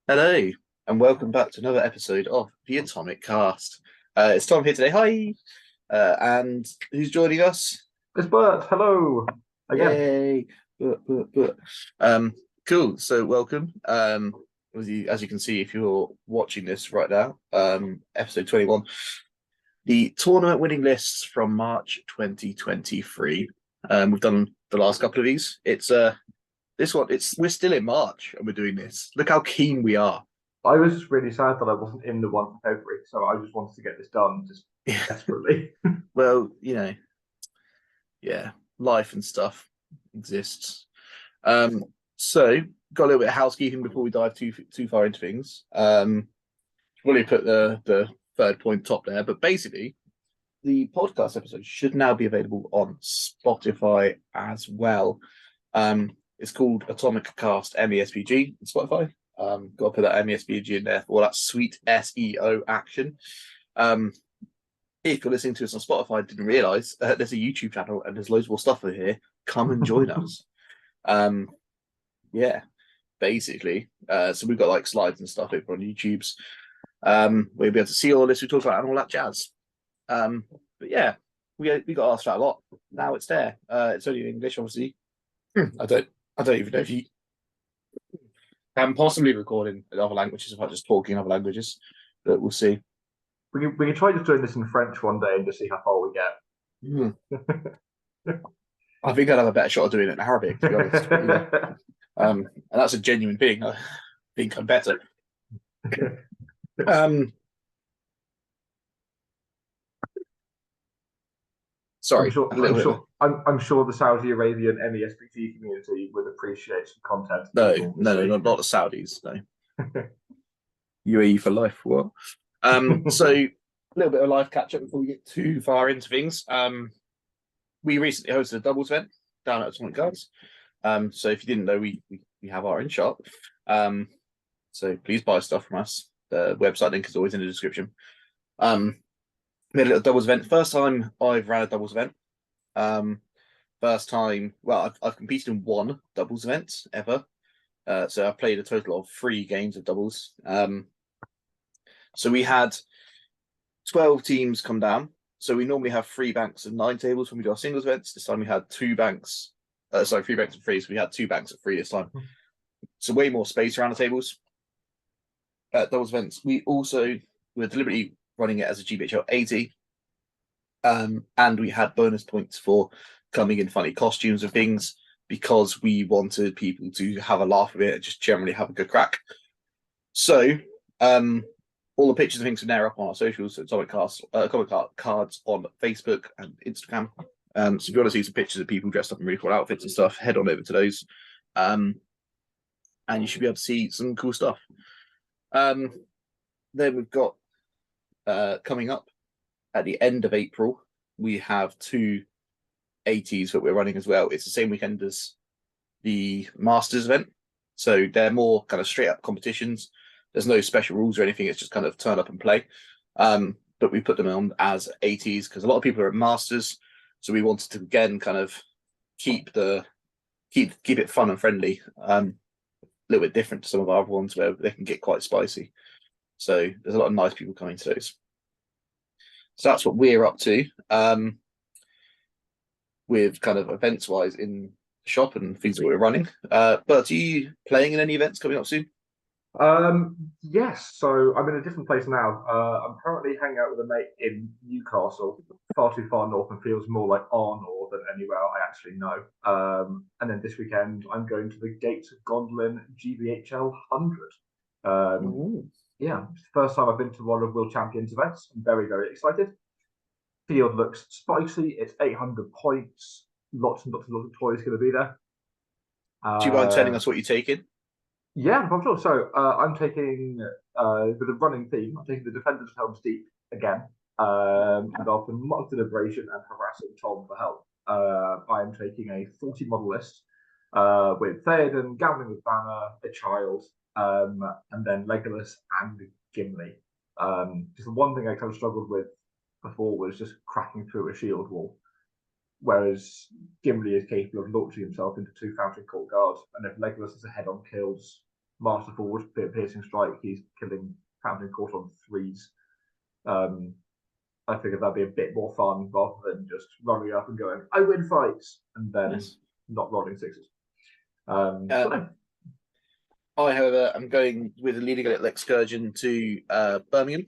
Hello, and welcome back to another episode of the Atomic Cast. It's Tom here today. Hi, and who's joining us? It's Bert. Hello again. Yay! But. Um, cool. So welcome. As you can see, if you're watching this right now, episode 21, the tournament winning lists from March 2023. We've done the last couple of these. It's this one. We're still in March and we're doing this. Look how keen we are. I was just really sad that I wasn't in the one for February, so I just wanted to get this done just desperately. Well, yeah, life and stuff exists. Um, so got a little bit of housekeeping before we dive too far into things. Probably put the third point top there, but basically the podcast episode should now be available on Spotify as well. It's called Atomic Cast MESBG on Spotify. Got to put that MESBG in there for all that sweet SEO action. If you're listening to us on Spotify, didn't realize there's a YouTube channel and there's loads more stuff over here. Come and join us. Um, yeah, basically. So we've got like slides and stuff over on YouTube's. We'll be able to see all this we talked about and all that jazz. But yeah, we got asked that a lot. Now it's there. It's only in English, obviously. I don't even know if you can possibly record in other languages if I just talk in other languages, but we'll see. We can try just doing this in French one day and just see how far we Hmm. get. I think I'd have a better shot of doing it in Arabic, to be honest. But, and that's a genuine thing. I think I'm better. Um, I'm sorry, sure. a I'm little bit. sure. I'm sure the Saudi Arabian MESBT community would appreciate some content No, we normally no, no, see. not the Saudis. No, UAE for life. What? So a little bit of live catch up before we get too far into things. We recently hosted a doubles event down at Atomic Guards. So if you didn't know, we have our in shop. So please buy stuff from us. The website link is always in the description. We had a little doubles event. First time I've ran a doubles event. First time, well, I've competed in one doubles event ever. So I played a total of 3 games of doubles. So we had 12 teams come down. So we normally have 3 banks of 9 tables when we do our singles events. This time we had 2 banks. Sorry, 3 banks of 3. So we had 2 banks of 3 this time. So way more space around the tables. Doubles events. We also were deliberately running it as a GBHL 80. And we had bonus points for coming in funny costumes and things because we wanted people to have a laugh with it and just generally have a good crack. So all the pictures and things are now up on our socials, so Atomic Cards on Facebook and Instagram. So if you want to see some pictures of people dressed up in really cool outfits and stuff, head on over to those. And you should be able to see some cool stuff. Then we've got coming up at the end of April, we have 2 80s that we're running as well. It's the same weekend as the Masters event. So they're more kind of straight up competitions. There's no special rules or anything. It's just kind of turn up and play. But we put them on as 80s because a lot of people are at Masters. So we wanted to again kind of keep it fun and friendly. A little bit different to some of our other ones where they can get quite spicy. So there's a lot of nice people coming to those. So that's what we're up to. With kind of events wise in the shop and things that we're running. But are you playing in any events coming up soon? Yes. So I'm in a different place now. I'm currently hanging out with a mate in Newcastle, far too far north, and feels more like our north than anywhere I actually know. And then this weekend, I'm going to the Gates of Gondolin GBHL 100. Um, Ooh. yeah, it's the first time I've been to one of World Champions events. I'm very, very excited. Field looks spicy. It's 800 points. Lots and lots and lots of toys going to be there. Do you mind telling Uh, us what you're taking? yeah, I'm sure. So I'm taking with a running theme. I'm taking the Defenders of Helm's Deep again. And after much deliberation and harassing Tom for help, I am taking a 40 model list with Theoden, Gambling with Banner, a child, and then Legolas and Gimli. Just the one thing I kind of struggled with before was just cracking through a shield wall, whereas Gimli is capable of launching himself into 2 Fountain Court guards, and if Legolas is a head-on kills, Master Forward, Piercing Strike. He's killing Fountain Court on 3s. I figured that'd be a bit more fun rather than just running up and going, I win fights, and then not rolling 6s. I, however, am going with a leading a little excursion to Birmingham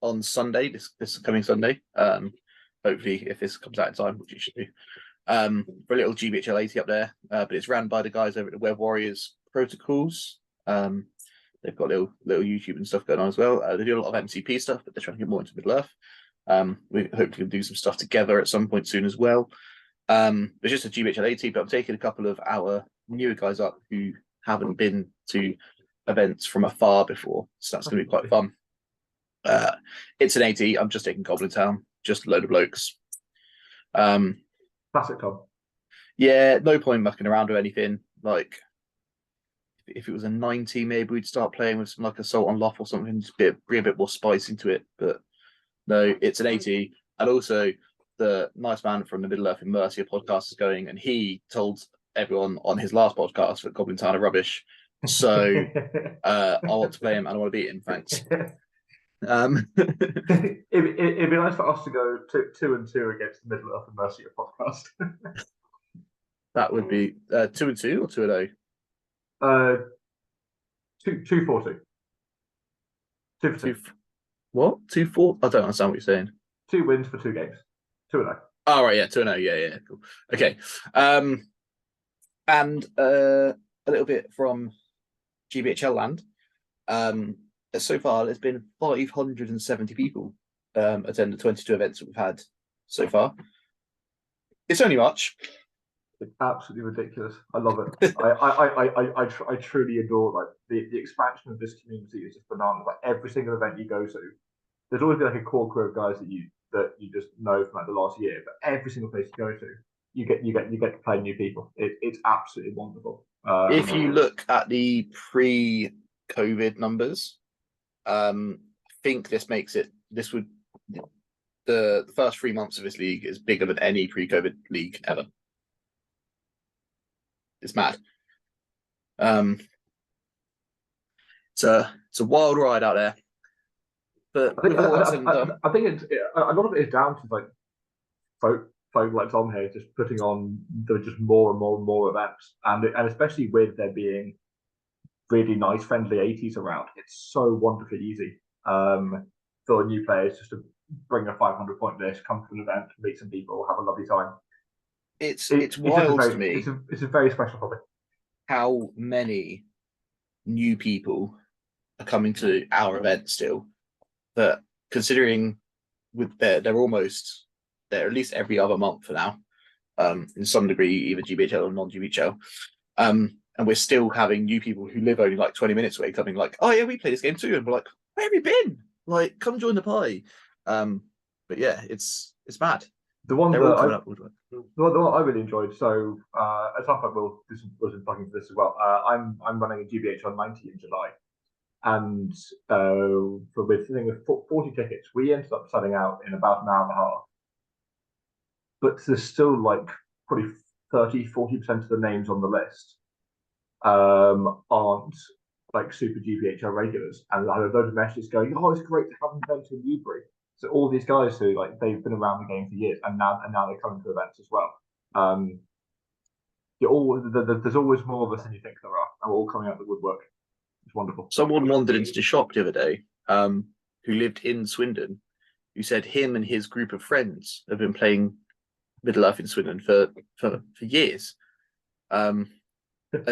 on Sunday, this coming Sunday. Hopefully, if this comes out in time, which it should do, for a little GBHL 80 up there. But it's run by the guys over at the Web Warriors Protocols. They've got little YouTube and stuff going on as well. They do a lot of MCP stuff, but they're trying to get more into Middle Earth. We hopefully do some stuff together at some point soon as well. It's just a GBHL 80, but I'm taking a couple of our newer guys up who haven't been to events from afar before, so that's going to be quite fun. It's an 80. I'm just taking Goblin Town, just a load of blokes. Classic Tom. Yeah, no point mucking around or anything. Like, if it was a 90, maybe we'd start playing with some like Assault on Loft or something, just bring a bit more spice into it. But no, it's an 80. And also, the nice man from the Middle Earth in Mercia podcast is going, and he told everyone on his last podcast that Goblin Town are rubbish. So I want to play him and I want to beat him. Thanks. It'd be nice for us to go 2-2 against the Middle Earth and Mercia podcast. That would be 2-2 or 2-0? 2-4-2. 2-4. What? 2-4? I don't understand what you're saying. 2 wins for 2 games. 2-0. Oh, right, yeah, 2-0. Yeah, cool. Okay. And a little bit from GBHL land. So far, there's been 570 people attend the 22 events that we've had so far. It's only March. It's absolutely ridiculous. I love it. I truly adore like the expansion of this community is just bananas. Like every single event you go to, there's always been like a core crew of guys that you just know from like the last year. But every single place you go to, you get to play new people. It's absolutely wonderful. If you look at the pre-COVID numbers, I think this makes it. This would the first 3 months of this league is bigger than any pre-COVID league ever. It's mad. It's a wild ride out there. But I think it's a lot of it is down to like folk like Tom here just putting on just more and more and more events, and especially with there being really nice friendly 80s around, it's so wonderfully easy for new players just to bring a 500 point list, come to an event, meet some people, have a lovely time. It's wild to me. It's a very special hobby. How many new people are coming to our event still? That considering with they're at least every other month for now, in some degree, either GBHL or non-GBHL. And we're still having new people who live only like 20 minutes away coming like, oh yeah, we play this game too. And we're like, where have you been? Like, come join the party. But yeah, it's mad. The one that I really enjoyed. So at some point, this wasn't talking for this as well. I'm running a GBHL 90 in July, and with 40 tickets, we ended up selling out in about an hour and a half. But there's still like probably 30-40% of the names on the list aren't like super GBHL regulars, and I had loads of messages going, "Oh, it's great to have an event in Newbury." So all these guys who like they've been around the game for years, and now they're coming to events as well. There's always more of us than you think there are, and we're all coming out of the woodwork. It's wonderful. Someone wandered into the shop the other day, who lived in Swindon, who said him and his group of friends have been playing Middle Earth in Swindon for years. And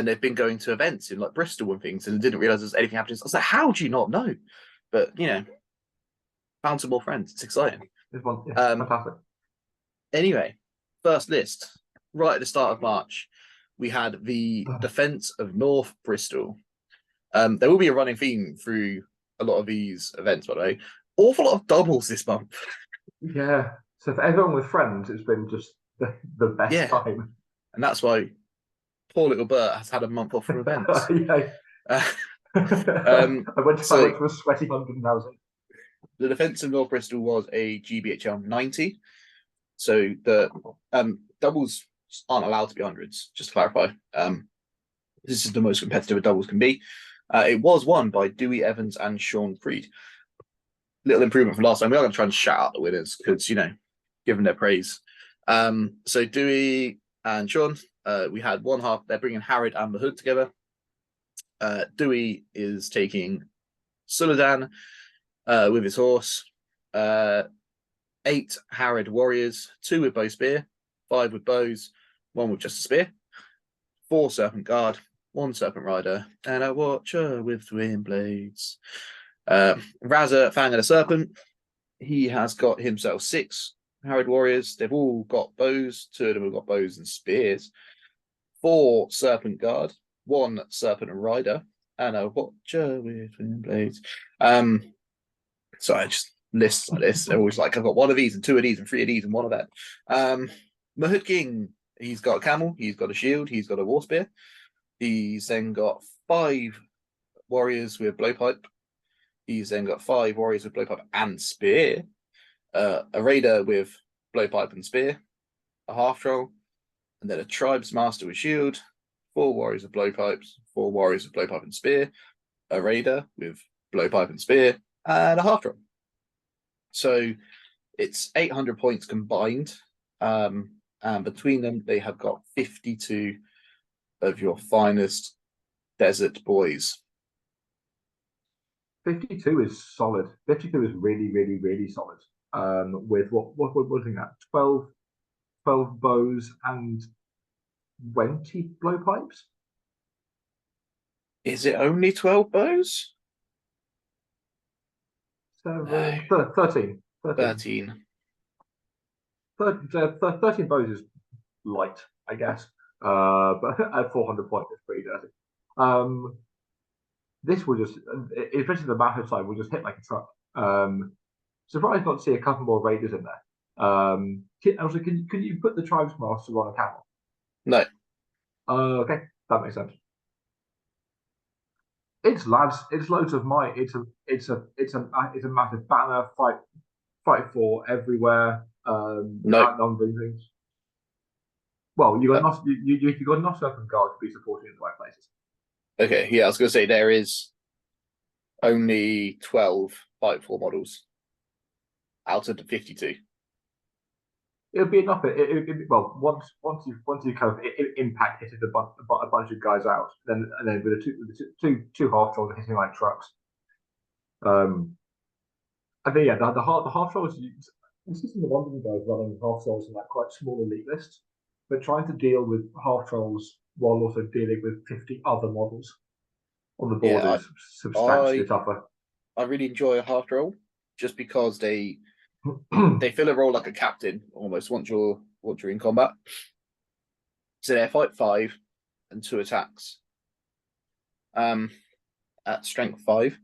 they've been going to events in like Bristol and things and didn't realise there's anything happening. I was like, how do you not know? But you know, found some more friends. It's exciting. Fantastic. Anyway, first list. Right at the start of March, we had the defence of North Bristol. There will be a running theme through a lot of these events, by the way. Awful lot of doubles this month. Yeah. So for everyone with friends, it's been just the best time. And that's why poor little Bert has had a month off from events. I went to a sweaty London housing. The defence of North Bristol was a GBHL 90. So the doubles aren't allowed to be hundreds, just to clarify. This is the most competitive a doubles can be. It was won by Dewey Evans and Sean Freed. Little improvement from last time. We are going to try and shout out the winners because, you know, give them their praise. So Dewey and Sean, we had one half. They're bringing Harrod and Mahood together. Dewey is taking Suladan with his horse. 8 Harrod warriors, 2 with bow spear, 5 with bows, 1 with just a spear, 4 serpent guard, 1 serpent rider, and a watcher with twin blades. Razza, Fang and a serpent. He has got himself 6 Harrod warriors. They've all got bows. 2 of them have got bows and spears. 4 serpent guard, 1 serpent and rider, and a watcher with twin blades. So I just lists like this. They're always like, I've got 1 of these and 2 of these and 3 of these and 1 of that. Mahood King, he's got a camel, he's got a shield, he's got a war spear. He's then got 5 warriors with blowpipe. He's then got 5 warriors with blowpipe and spear. A raider with blowpipe and spear. A half troll. And then a tribes master with shield. 4 warriors with blowpipes. 4 warriors with blowpipe and spear. A raider with blowpipe and spear. And a half troll. So it's 800 points combined. And between them, they have got 52 of your finest desert boys. 52 is solid. 52 is really, really, really solid. With what we're looking at, 12 bows and 20 blowpipes. Is it only 12 bows? 13. 13. 13 bows is light, I guess. But at 400 points, it's pretty dirty. This will just, especially the massive side, will just hit like a truck. Surprised not to see a couple more raiders in there. Also, can you put the tribes master on a camel? No. Okay, that makes sense. It's lads. It's loads of might. It's a massive banner fight for everywhere. No. Outnumbering things. Well, you got enough. You got enough serpent guard to be supporting in the right places. Okay, yeah, I was going to say there is only 12 fight for models out of the 52. It'll be enough. Well, once you kind of impact hitting a bunch of guys out, then with the two half trolls hitting like trucks. I think yeah, the half trolls. I'm seeing the London guys running half trolls in like quite small elite lists, but trying to deal with half trolls while also dealing with 50 other models on the board is substantially tougher. I really enjoy a half troll just because they fill a role like a captain almost once you're in combat. So they fight 5 and 2 attacks. At strength 5.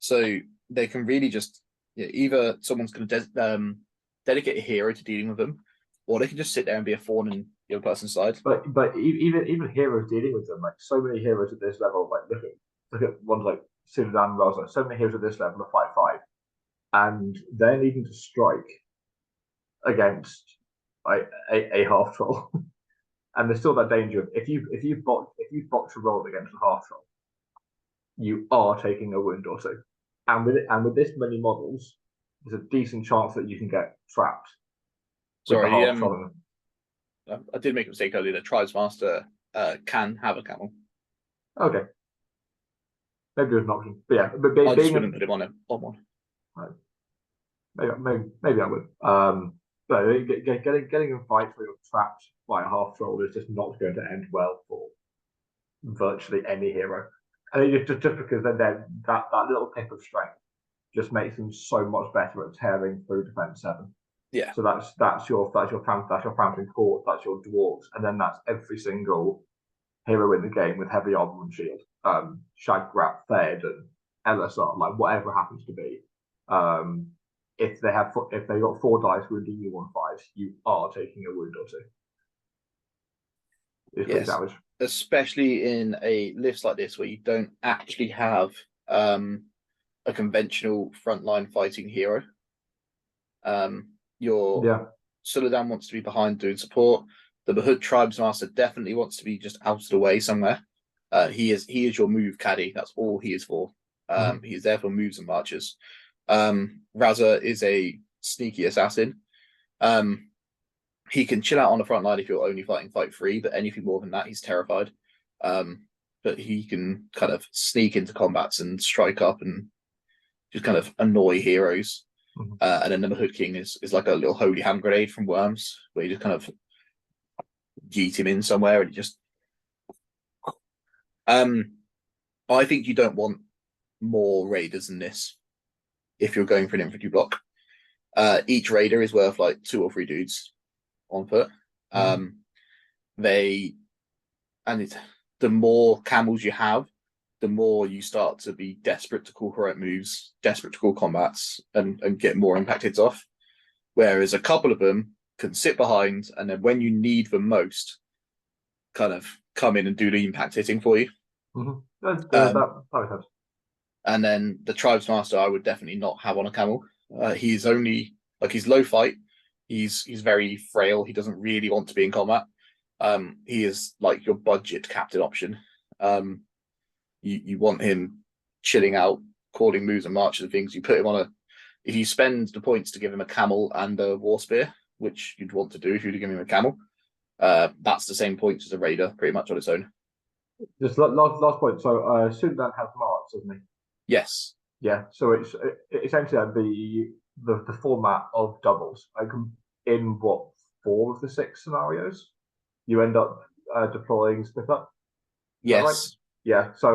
So they can really just either someone's going to dedicate a hero to dealing with them, or they can just sit there and be a thorn in the other person's side. But even heroes dealing with them, like so many heroes at this level, like look at ones like Suladan and Rosa, so many heroes at this level are fight 5. And they're needing to strike against a half troll, and there's still that danger of if you botch a roll against a half troll, you are taking a wound or so. And with this many models, there's a decent chance that you can get trapped. Sorry, I did make a mistake earlier. The Tribes Master can have a camel. Okay, maybe there's an option, but yeah, but I just wouldn't put him on one. Right. Maybe I would. But getting in fights where you're trapped by a half troll is just not going to end well for virtually any hero. And it's just because then that little tip of strength just makes them so much better at tearing through defense 7. Yeah. So that's your fountain court, that's your dwarves, and then that's every single hero in the game with heavy armor and shield. Shagrat, Fed, and LSR, like whatever it happens to be. If they got 4 dice wounding you on 5s, you are taking a wound or 2. It's pretty savage. Especially in a list like this where you don't actually have a conventional frontline fighting hero. Suladan wants to be behind doing support. The Mahood Tribes Master definitely wants to be just out of the way somewhere. He is your move caddy. That's all he is for. He's there for moves and marches. Razza is a sneaky assassin. He can chill out on the front line if you're only fighting fight free, but anything more than that, he's terrified. But he can kind of sneak into combats and strike up and just kind of annoy heroes. And then the Mahood King is like a little holy hand grenade from Worms, where you just kind of yeet him in somewhere and just. I think you don't want more raiders than this if you're going for an infantry block. Each raider is worth like 2 or 3 dudes on foot. The more camels you have, the more you start to be desperate to call correct moves, desperate to call combats, and get more impact hits off. Whereas a couple of them can sit behind, and then when you need them most, kind of come in and do the impact hitting for you. That makes sense. And then the Tribes Master, I would definitely not have on a camel. He's only he's low fight. He's very frail. He doesn't really want to be in combat. He is like your budget captain option. You want him chilling out, calling moves and marches and things. You put him on if you spend the points to give him a camel and a war spear, which you'd want to do if you'd give him a camel, that's the same points as a raider, pretty much on its own. Just last point. So Sudan has march, doesn't he? Yes. Yeah. So it's essentially the format of doubles. In what 4 of the 6 scenarios, you end up deploying split up. Yes. Right? Yeah. So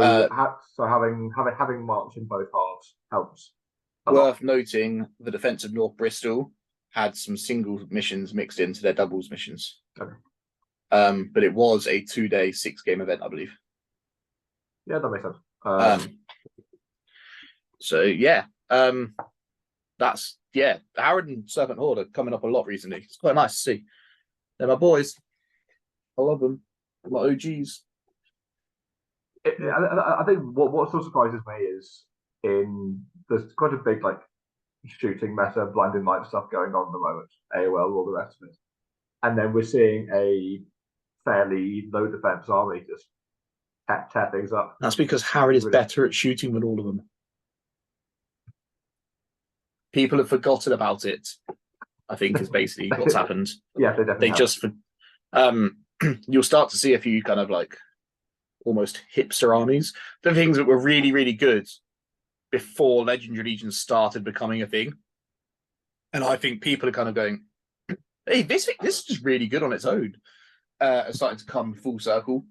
having march in both halves helps. Worth noting, the defense of North Bristol had some single missions mixed into their doubles missions. Okay. But it was a 2-day, 6-game event, I believe. Yeah, that makes sense. So yeah, that's Howard and Serpent Horde are coming up a lot recently. It's quite nice to see. They're my boys. I love them. They're my OGs. I think what sort of surprises me is there's quite a big shooting meta, blinding light stuff going on at the moment. AOL, all the rest of it, and then we're seeing a fairly low defense army just tear things up. That's because Howard is better at shooting than all of them. People have forgotten about it, I think, is basically what's happened. Yeah, they definitely just you'll start to see a few kind of almost hipster armies. The things that were really, really good before Legendary Legion started becoming a thing. And I think people are kind of going, hey, this is just really good on its own. Starting to come full circle,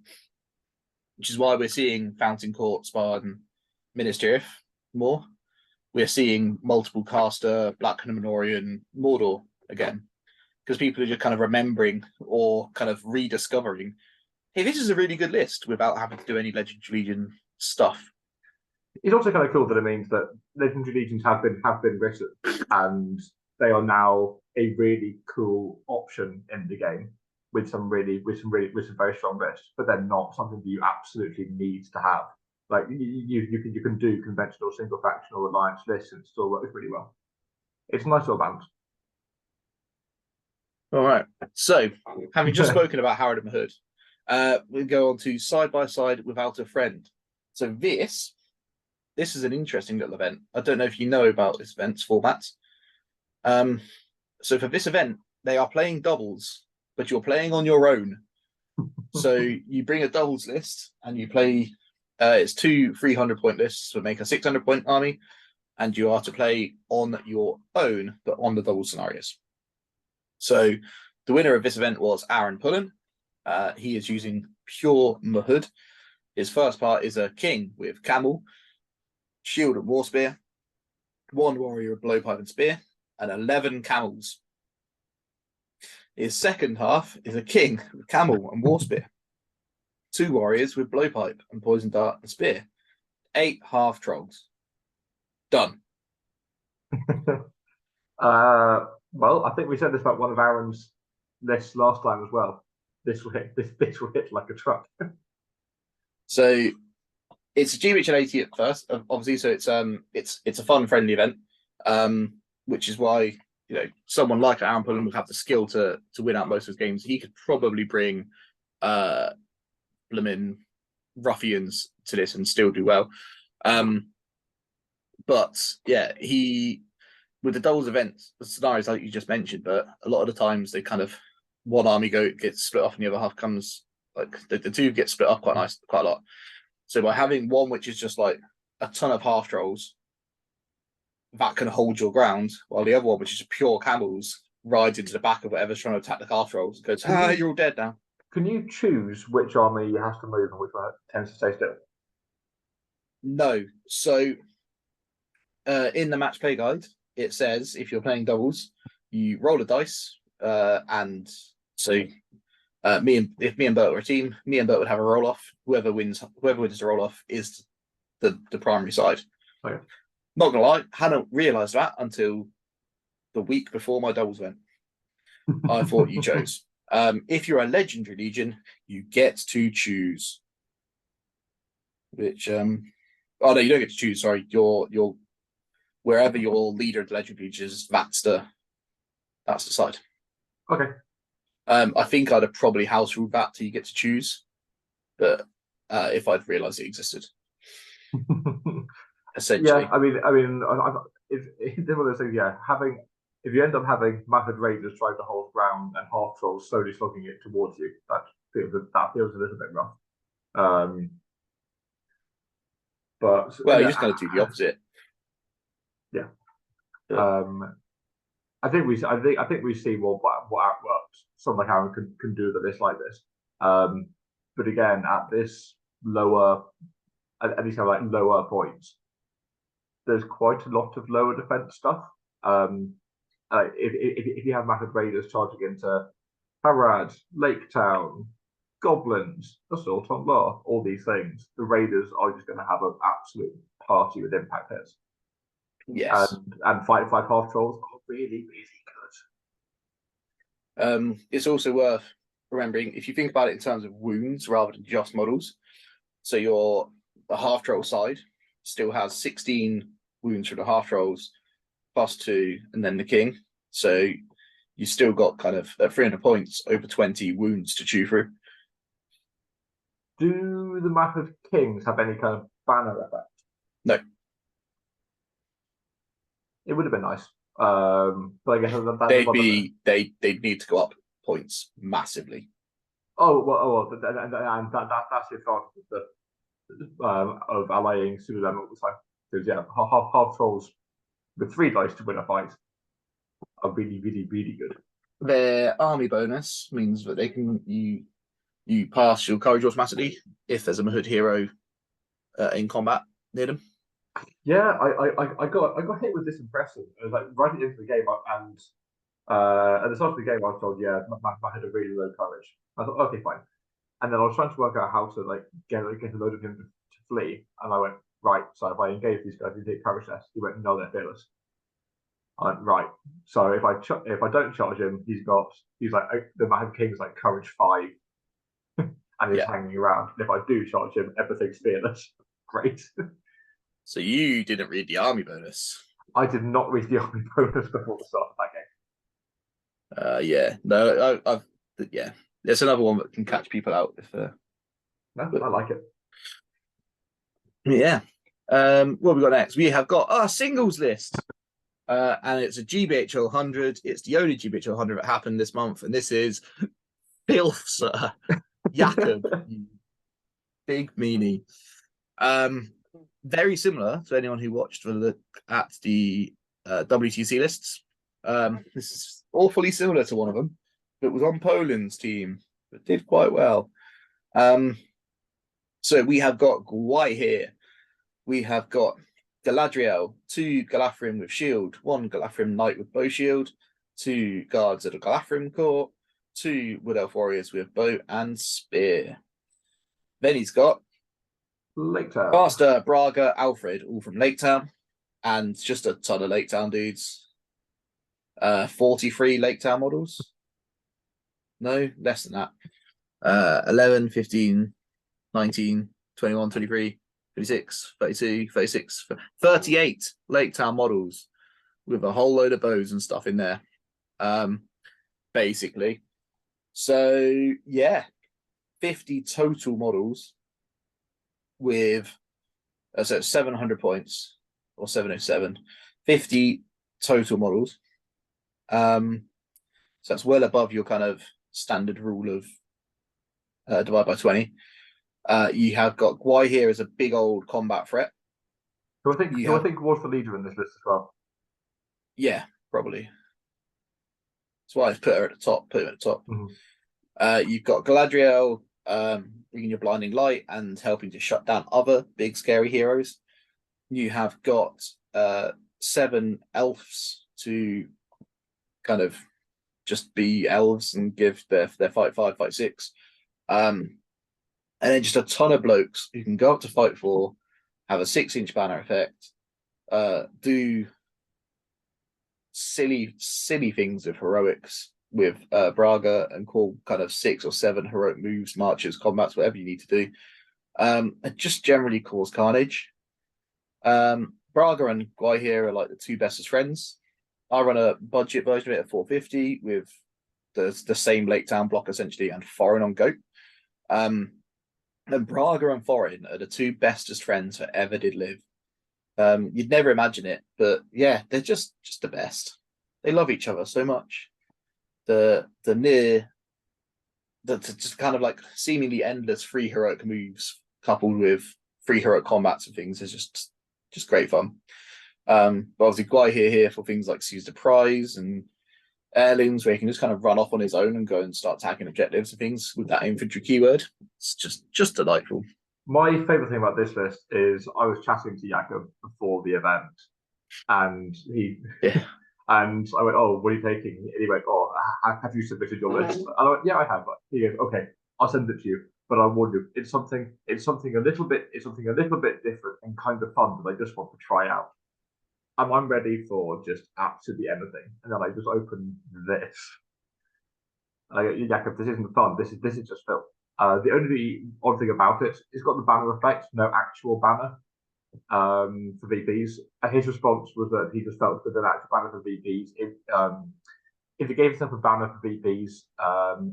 which is why we're seeing Fountain Court, Spard, and Ministeriff more. We're seeing multiple caster, Black Numenorian, Mordor again, because people are just kind of remembering or kind of rediscovering, hey, this is a really good list without having to do any Legendary Legion stuff. It's also kind of cool that it means that Legendary Legions have been written, and they are now a really cool option in the game with some very strong lists, but they're not something that you absolutely need to have. You can do conventional single faction or alliance lists and it still works really well. It's a nice little balance. All right. So, having just spoken about Howard and Mahood, we go on to Side by Side Without a Friend. So this is an interesting little event. I don't know if you know about this event's format. So for this event, they are playing doubles, but you're playing on your own. So you bring a doubles list and you play. It's 2 300-point lists to make a 600-point army, and you are to play on your own, but on the double scenarios. So the winner of this event was Aaron Pullen. He is using pure Mahood. His first part is a king with camel, shield and war spear, 1 warrior of blowpipe and spear, and 11 camels. His second half is a king with camel and war spear, 2 warriors with blowpipe and poison dart and spear, 8 half trolls. Done. Well, I think we said this about one of Aaron's lists last time as well. This will hit like a truck. So it's a GBHL 80 at first, obviously. So it's a fun, friendly event, which is why someone like Aaron Pullen would have the skill to win out most of his games. He could probably bring blooming ruffians to this and still do well. But yeah, with the doubles events, the scenarios like you just mentioned, but a lot of the times they kind of one army gets split off and the other half comes like the two get split up quite a lot. So by having one which is just like a ton of half trolls, that can hold your ground, while the other one, which is pure camels, rides into the back of whatever's trying to attack the half trolls and goes, you're all dead now. Can you choose which army has to move and which one tends to stay still? No. So in the match play guide, it says if you're playing doubles, you roll a dice, and so if me and Bert were a team, me and Bert would have a roll off. Whoever wins the roll off is the primary side. Okay. Not gonna lie, hadn't realised that until the week before my doubles event. I thought you chose. If you're a legendary legion, you get to choose. Which oh no, you don't get to choose. Sorry, you're wherever your leader of the legendary legion is, that's the side. Okay. I think I'd have probably house ruled that till you get to choose, but if I'd realised it existed. Essentially. Yeah, I mean, it's one of those things. Yeah, if you end up having Mapped Raiders trying to hold ground and half trolls slowly slugging it towards you, that feels a little bit rough. But you're just going to do the opposite. Yeah. I think we've seen what someone like Aaron can do that is like this. But again, at this lower, at these kind of like lower points, there's quite a lot of lower defense stuff. If you have Mapped Raiders charging into Harad, Lake Town, Goblins, Assault on Law, all these things, the Raiders are just going to have an absolute party with impact hits. Yes. And fight half trolls are really, really good. It's also worth remembering, if you think about it in terms of wounds rather than just models, so the half troll side still has 16 wounds for the half trolls, +2, and then the king. So you still got kind of at 300 points, over 20 wounds to chew through. Do the Mapped Kings have any kind of banner effect? No. It would have been nice. But I guess they'd need to go up points massively. And that's the advantage of allying Sulu all the time. Because yeah, half trolls with 3 dice to win a fight are really, really, really good. Their army bonus means that they can you pass your courage automatically if there's a Mahud hero in combat near them. Yeah, I got hit with this impressive. It was like right at the end of the game, and at the start of the game, I was told, yeah, I had a really low courage. I thought, okay, fine. And then I was trying to work out how to like get a load of him to flee, and I went, right. So if I engage these guys, they take courage test. He went, no, they're fearless. I went, right. So if I don't charge him, he's like the Mad King's like courage 5, and he's hanging around. And if I do charge him, everything's fearless. Great. So you didn't read the army bonus. I did not read the army bonus before the start of that game. Yeah. No, yeah. There's another one that can catch people out if no, I like it. Yeah. What have we got next? We have got our singles list. And it's a GBHL 100. It's the only GBHL 100 that happened this month, and this is filth, sir. Jakob, you big meanie. Very similar to anyone who watched the look at the WTC lists. This is awfully similar to one of them. It was on Poland's team, but did quite well. So we have got Gwai here. We have got Galadriel, 2 Galafrim with shield, 1 Galafrim knight with bow shield, 2 guards at a Galafrim court, 2 Wood Elf warriors with bow and spear. Then he's got Lake Town, Faster, Braga, Alfred, all from Lake Town, and just a ton of Lake Town dudes. 43 Lake Town models. No, less than that. 11, 15, 19, 21, 23, 26, 32, 36, 38 Lake Town models with a whole load of bows and stuff in there. Basically. So, yeah, 50 total models with so 700 points or 707, 50 total models. So that's well above your kind of standard rule of divide by 20. You have got Gwai here as a big old combat threat. I think was the leader in this list as well. Yeah, probably. That's why I put her at the top. Put him at the top. Mm-hmm. You've got Galadriel bringing your blinding light and helping to shut down other big scary heroes. You have got 7 elves to kind of just be elves and give their fight 5, fight 6. And then just a ton of blokes who can go up to fight 4, have a 6-inch banner effect, do silly things of heroics with Braga, and call kind of 6 or 7 heroic moves, marches, combats, whatever you need to do. And just generally cause carnage. Braga and Gwai here are like the 2 bestest friends. I run a budget version of it at 450 with the same Lake Town block essentially and Foreign on Goat. And Braga and Foreign are the 2 bestest friends that ever did live. You'd never imagine it, but yeah, they're just the best. They love each other so much. The just kind of like seemingly endless free heroic moves coupled with free heroic combats and things is just great fun. But obviously Gwai here for things like Seize the Prize and heirlooms, where he can just kind of run off on his own and go and start tagging objectives and things with that infantry keyword. It's just delightful. My favourite thing about this list is I was chatting to Jakob before the event, and and I went, "Oh, what are you taking?" And he went, "Oh, have you submitted your list?" And I went, "Yeah, I have." He goes, "Okay, I'll send it to you, but I warn you, it's something a little bit different and kind of fun that I just want to try out." And I'm ready for just absolutely anything, and then I just open this. And I go, "Jakob, this isn't fun. This is just filth." The only odd thing about it, it's got the banner effect, no actual banner for VPs. And his response was that he just felt that an actual banner for VPs, if he gave himself a banner for VPs,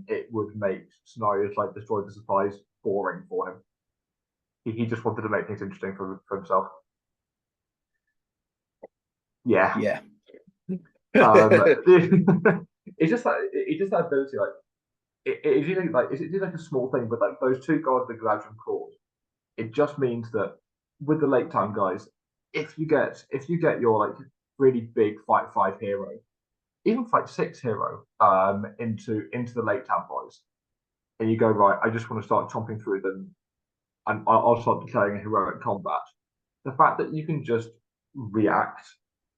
it would make scenarios like Destroy the Supplies boring for him. He just wanted to make things interesting for himself. Yeah. Yeah. It's just that ability, like it's like a small thing, but like those 2 guards that Galadriel called, it just means that with the late time guys, if you get your like really big fight 5 hero, even fight 6 hero, into the late time boys, and you go, right, I just want to start chomping through them, and I'll start declaring a heroic combat. The fact that you can just react,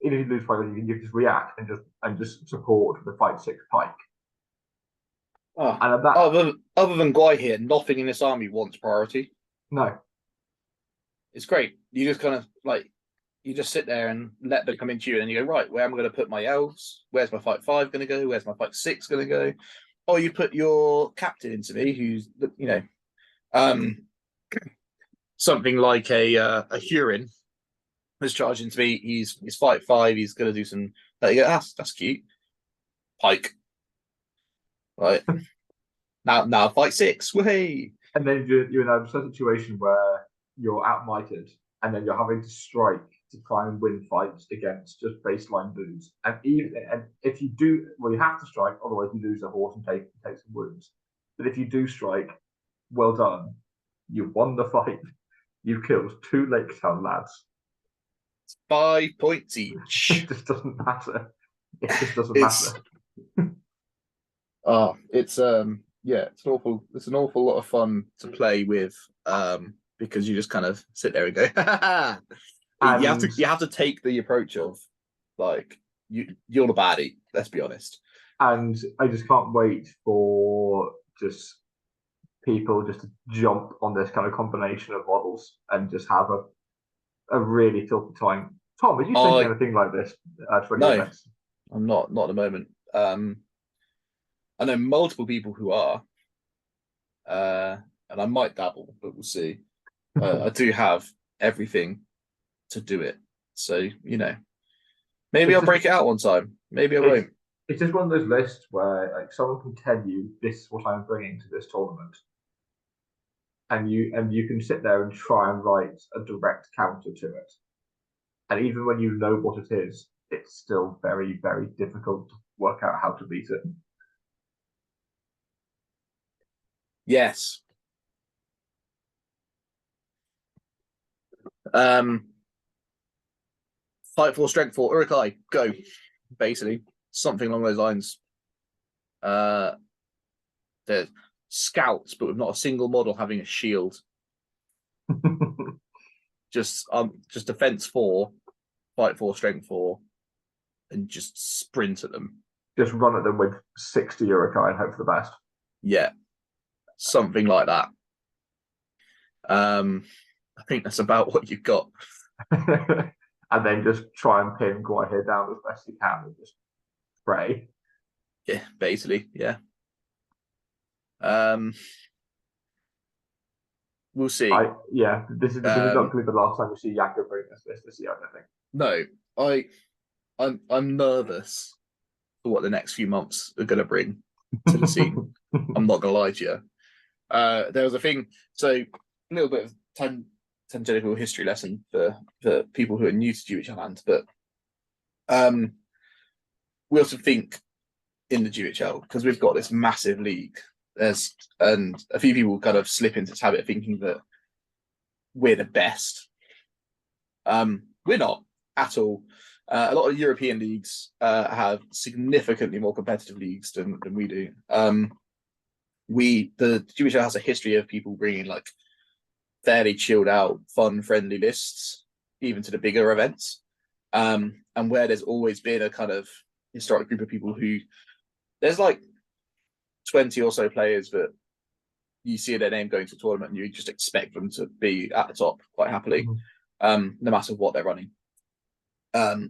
even if you lose fight, you can just react and just support the fight 6 pike. Oh, and that, other than Gwai here, nothing in this army wants priority. No. It's great. You just kind of like, you just sit there and let them come into you, and then you go, right, where am I going to put my elves? Where's my fight 5 going to go? Where's my fight 6 going to go? Or you put your captain into me, who's, you know, something like a Hurin was charged into me. He's fight 5. He's going to do some. That's cute. Pike. Right. now fight 6. Way. And then you're in a situation where you're outmighted, and then you're having to strike to try and win fights against just baseline dudes. And if you do, well, you have to strike, otherwise you lose a horse and take some wounds. But if you do strike, well done. You won the fight. You killed 2 Lake Town lads. 5 points each. It just doesn't matter. It just doesn't matter. It's it's an awful lot of fun to play with, because you just kind of sit there and go, and you have to take the approach of like you're the baddie, let's be honest. And I just can't wait for just people just to jump on this kind of combination of models and just have a really filthy time. Tom, are you thinking anything like this for any events? I'm not at the moment. I know multiple people who are, and I might dabble, but we'll see. I do have everything to do it, so you know, maybe I'll break it out one time. Maybe I won't. It's just one of those lists where like someone can tell you this is what I'm bringing to this tournament, and you can sit there and try and write a direct counter to it. And even when you know what it is, it's still very, very difficult to work out how to beat it. Yes. Fight 4, strength 4, Urukai, go. Basically, something along those lines. They're scouts, but with not a single model having a shield. just defense 4, fight 4, strength 4, and just sprint at them. Just run at them with 60 Urukai and hope for the best. Yeah, something like that. I think that's about what you've got. And then just try and pin Guai down as best you can and just pray. Yeah, basically, yeah. We'll see. This is not going to be the last time we see Jakob bring us this year, I don't think. No, I'm nervous for what the next few months are going to bring to the scene. I'm not going to lie to you. There was a thing, so a little bit of tangential history lesson for people who are new to GBHL land, but we also think in the GBHL, because we've got this massive league, and a few people kind of slip into this habit of thinking that we're the best. We're not at all. A lot of European leagues have significantly more competitive leagues than we do. The GBHL has a history of people bringing like fairly chilled out, fun, friendly lists, even to the bigger events. And where there's always been a kind of historic group of people who, there's like 20 or so players that you see their name going to a tournament and you just expect them to be at the top quite happily, no matter what they're running.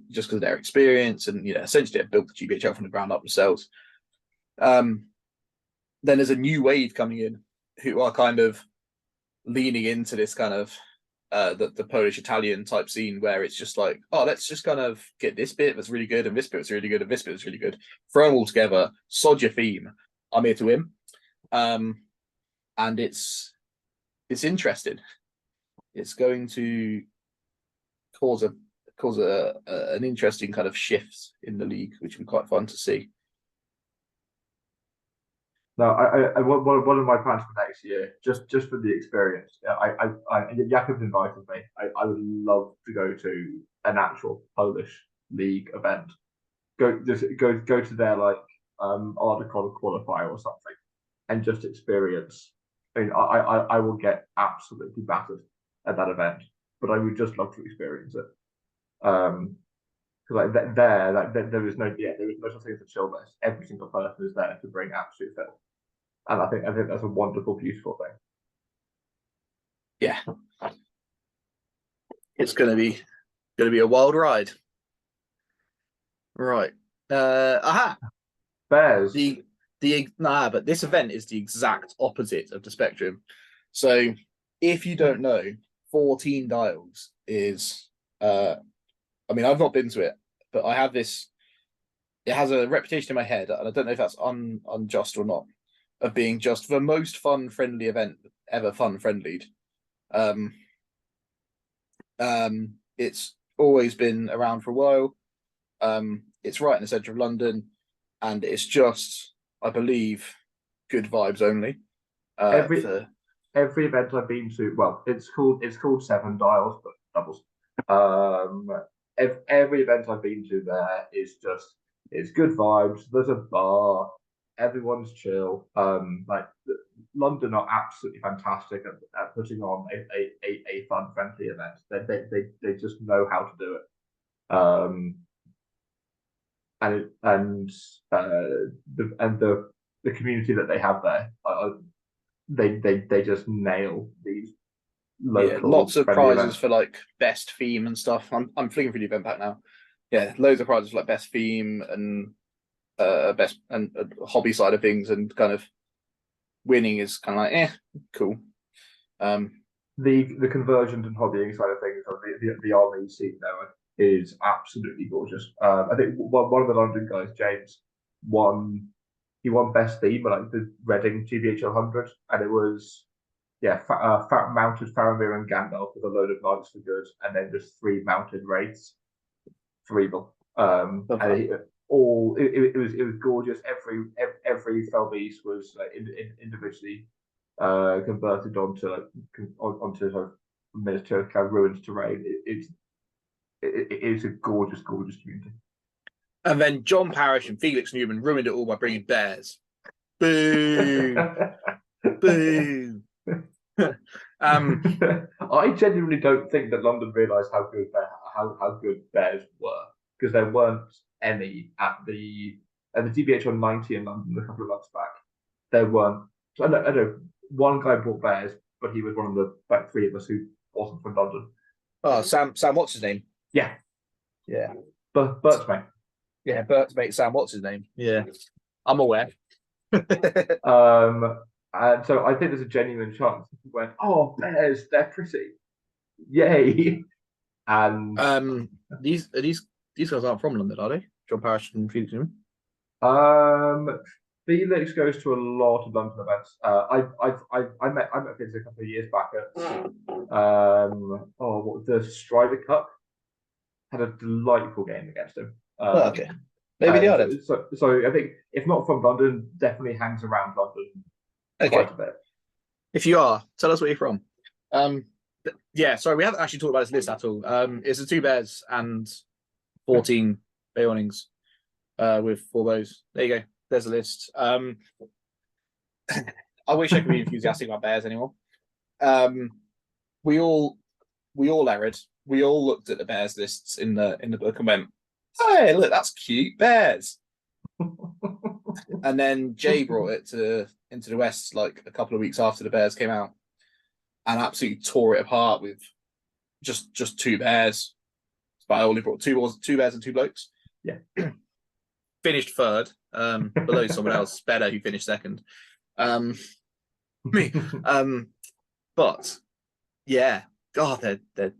Just because of their experience and essentially they've built the GBHL from the ground up themselves. Then there's a new wave coming in who are kind of leaning into this kind of the Polish Italian type scene where it's just like, oh, let's just kind of get this bit that's really good and this bit that's really good and this bit that's really good, throw them all together, sod your theme, I'm here to win. And it's interesting. It's going to cause an interesting kind of shift in the league, which will be quite fun to see. No, one of my plans for next year, just for the experience. Jakub invited me. I would love to go to an actual Polish league event. Go to their like Arcticon qualifier or something, and just experience. I mean, I will get absolutely battered at that event, but I would just love to experience it. Because there is no such thing as a chill list. Every single person is there to bring absolute filth. And I think that's a wonderful, beautiful thing. Yeah, it's going to be a wild ride. Right. Bears. But this event is the exact opposite of the Spectrum. So if you don't know, 14 dials is I mean, I've not been to it, but I have this. It has a reputation in my head, and I don't know if that's unjust or not, of being just the most fun-friendly event ever fun-friendlied. It's always been around for a while. It's right in the centre of London, and it's just, I believe, good vibes only. Every event I've been to, well, it's called 7 dials, but doubles. Every event I've been to there is it's good vibes. There's a bar. Everyone's chill. Like London are absolutely fantastic at putting on a fun, friendly event. They just know how to do it. And the community that they have there, they just nail these local. Lots of prizes events. for like best theme and stuff. I'm flicking through the event pack now. Yeah, loads of prizes for like best theme and best and hobby side of things, and kind of winning is kind of like cool. The conversions and hobbying side of things, or the army scene there is absolutely gorgeous. I think one of the London guys, James, won best theme at like the Reading GBHL 100, and it was mounted Faramir and Gandalf with a load of knights for good, and then just 3 mounted raids for evil. And it was gorgeous. Every fell beast was individually converted onto sort of military kind of ruined terrain. It's a gorgeous community. And then John Parrish and Felix Newman ruined it all by bringing bears. Boo! Boo! I genuinely don't think that London realised how good bears were, because there weren't any at the GBHL 90 in London a couple of months back. There weren't. So I know one guy brought bears, but he was one of the 3 of us who wasn't from London. Oh, Sam, what's his name? Yeah. Bert's mate. Yeah, Bert's mate Sam, what's his name? Yeah, I'm aware. And so I think there's a genuine chance he went, oh, bears, they're pretty. Yay. And these guys aren't from London, are they? John Parrish and Felix Newman? Felix goes to a lot of London events. I met Felix a couple of years back at the Strider Cup. Had a delightful game against him. Okay. Maybe they are then. So I think if not from London, definitely hangs around London quite a bit. If you are, tell us where you're from. Yeah, sorry, we haven't actually talked about this list at all. It's the 2 bears and 14 Beornings with 4 bows. There you go. There's a list. I wish I could be enthusiastic about bears anymore. We all erred. We all looked at the bears lists in the book and went, "Hey, look, that's cute, bears." And then Jay brought it into the West like a couple of weeks after the bears came out, and absolutely tore it apart with just 2 bears. But I only brought 2 bears and 2 blokes. Yeah. Finished 3rd, below someone else better who finished 2nd. Me. But yeah, God, they're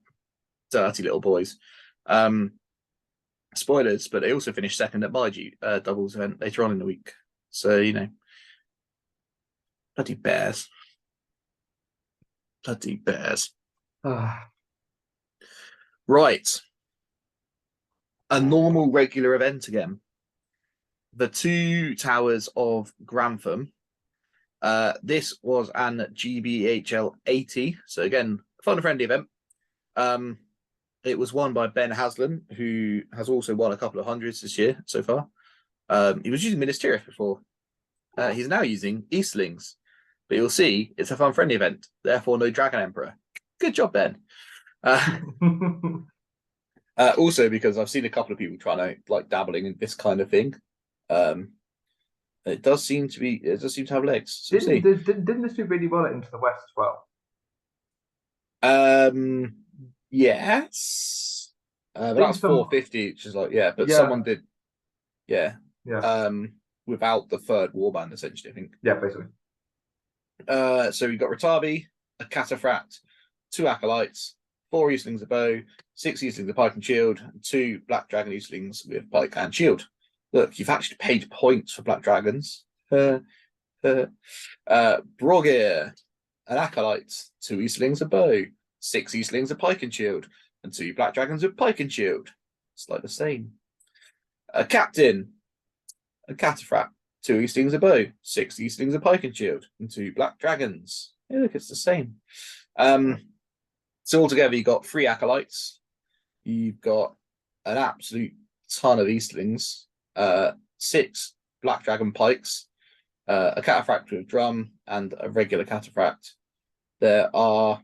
dirty little boys. Spoilers, but they also finished 2nd at my doubles event later on in the week. So, you know, bloody bears. Bloody bears. Right. A normal regular event again. The 2 Towers of Grantham. This was an GBHL 80. So again, fun and friendly event. It was won by Ben Haslam, who has also won a couple of hundreds this year so far. He was using Ministerial before. He's now using Eastlings. But you'll see, it's a fun friendly event. Therefore, no Dragon Emperor. Good job, Ben. Also, because I've seen a couple of people trying to like dabbling in this kind of thing. It does seem to have legs. So didn't this do really well Into the West as well? Yes. That's 450, which is like, but someone did, without the 3rd warband, essentially, I think. Yeah, basically. So we got Ratabi, a Cataphract, 2 Acolytes, 4 Eastlings of Bow, 6 Eastlings of Pike and Shield, and 2 Black Dragon Eastlings with Pike and Shield. Look, you've actually paid points for Black Dragons. Brogir, an Acolyte, 2 Eastlings of Bow, 6 Eastlings of Pike and Shield, and 2 Black Dragons with Pike and Shield. It's like the same. A Captain, a Cataphract, 2 Eastlings of Bow, 6 Eastlings of Pike and Shield, and 2 Black Dragons. Yeah, look, it's the same. So altogether, you've got 3 Acolytes. You've got an absolute ton of Eastlings, 6 Black Dragon Pikes, a Cataphract with drum, and a regular Cataphract. There are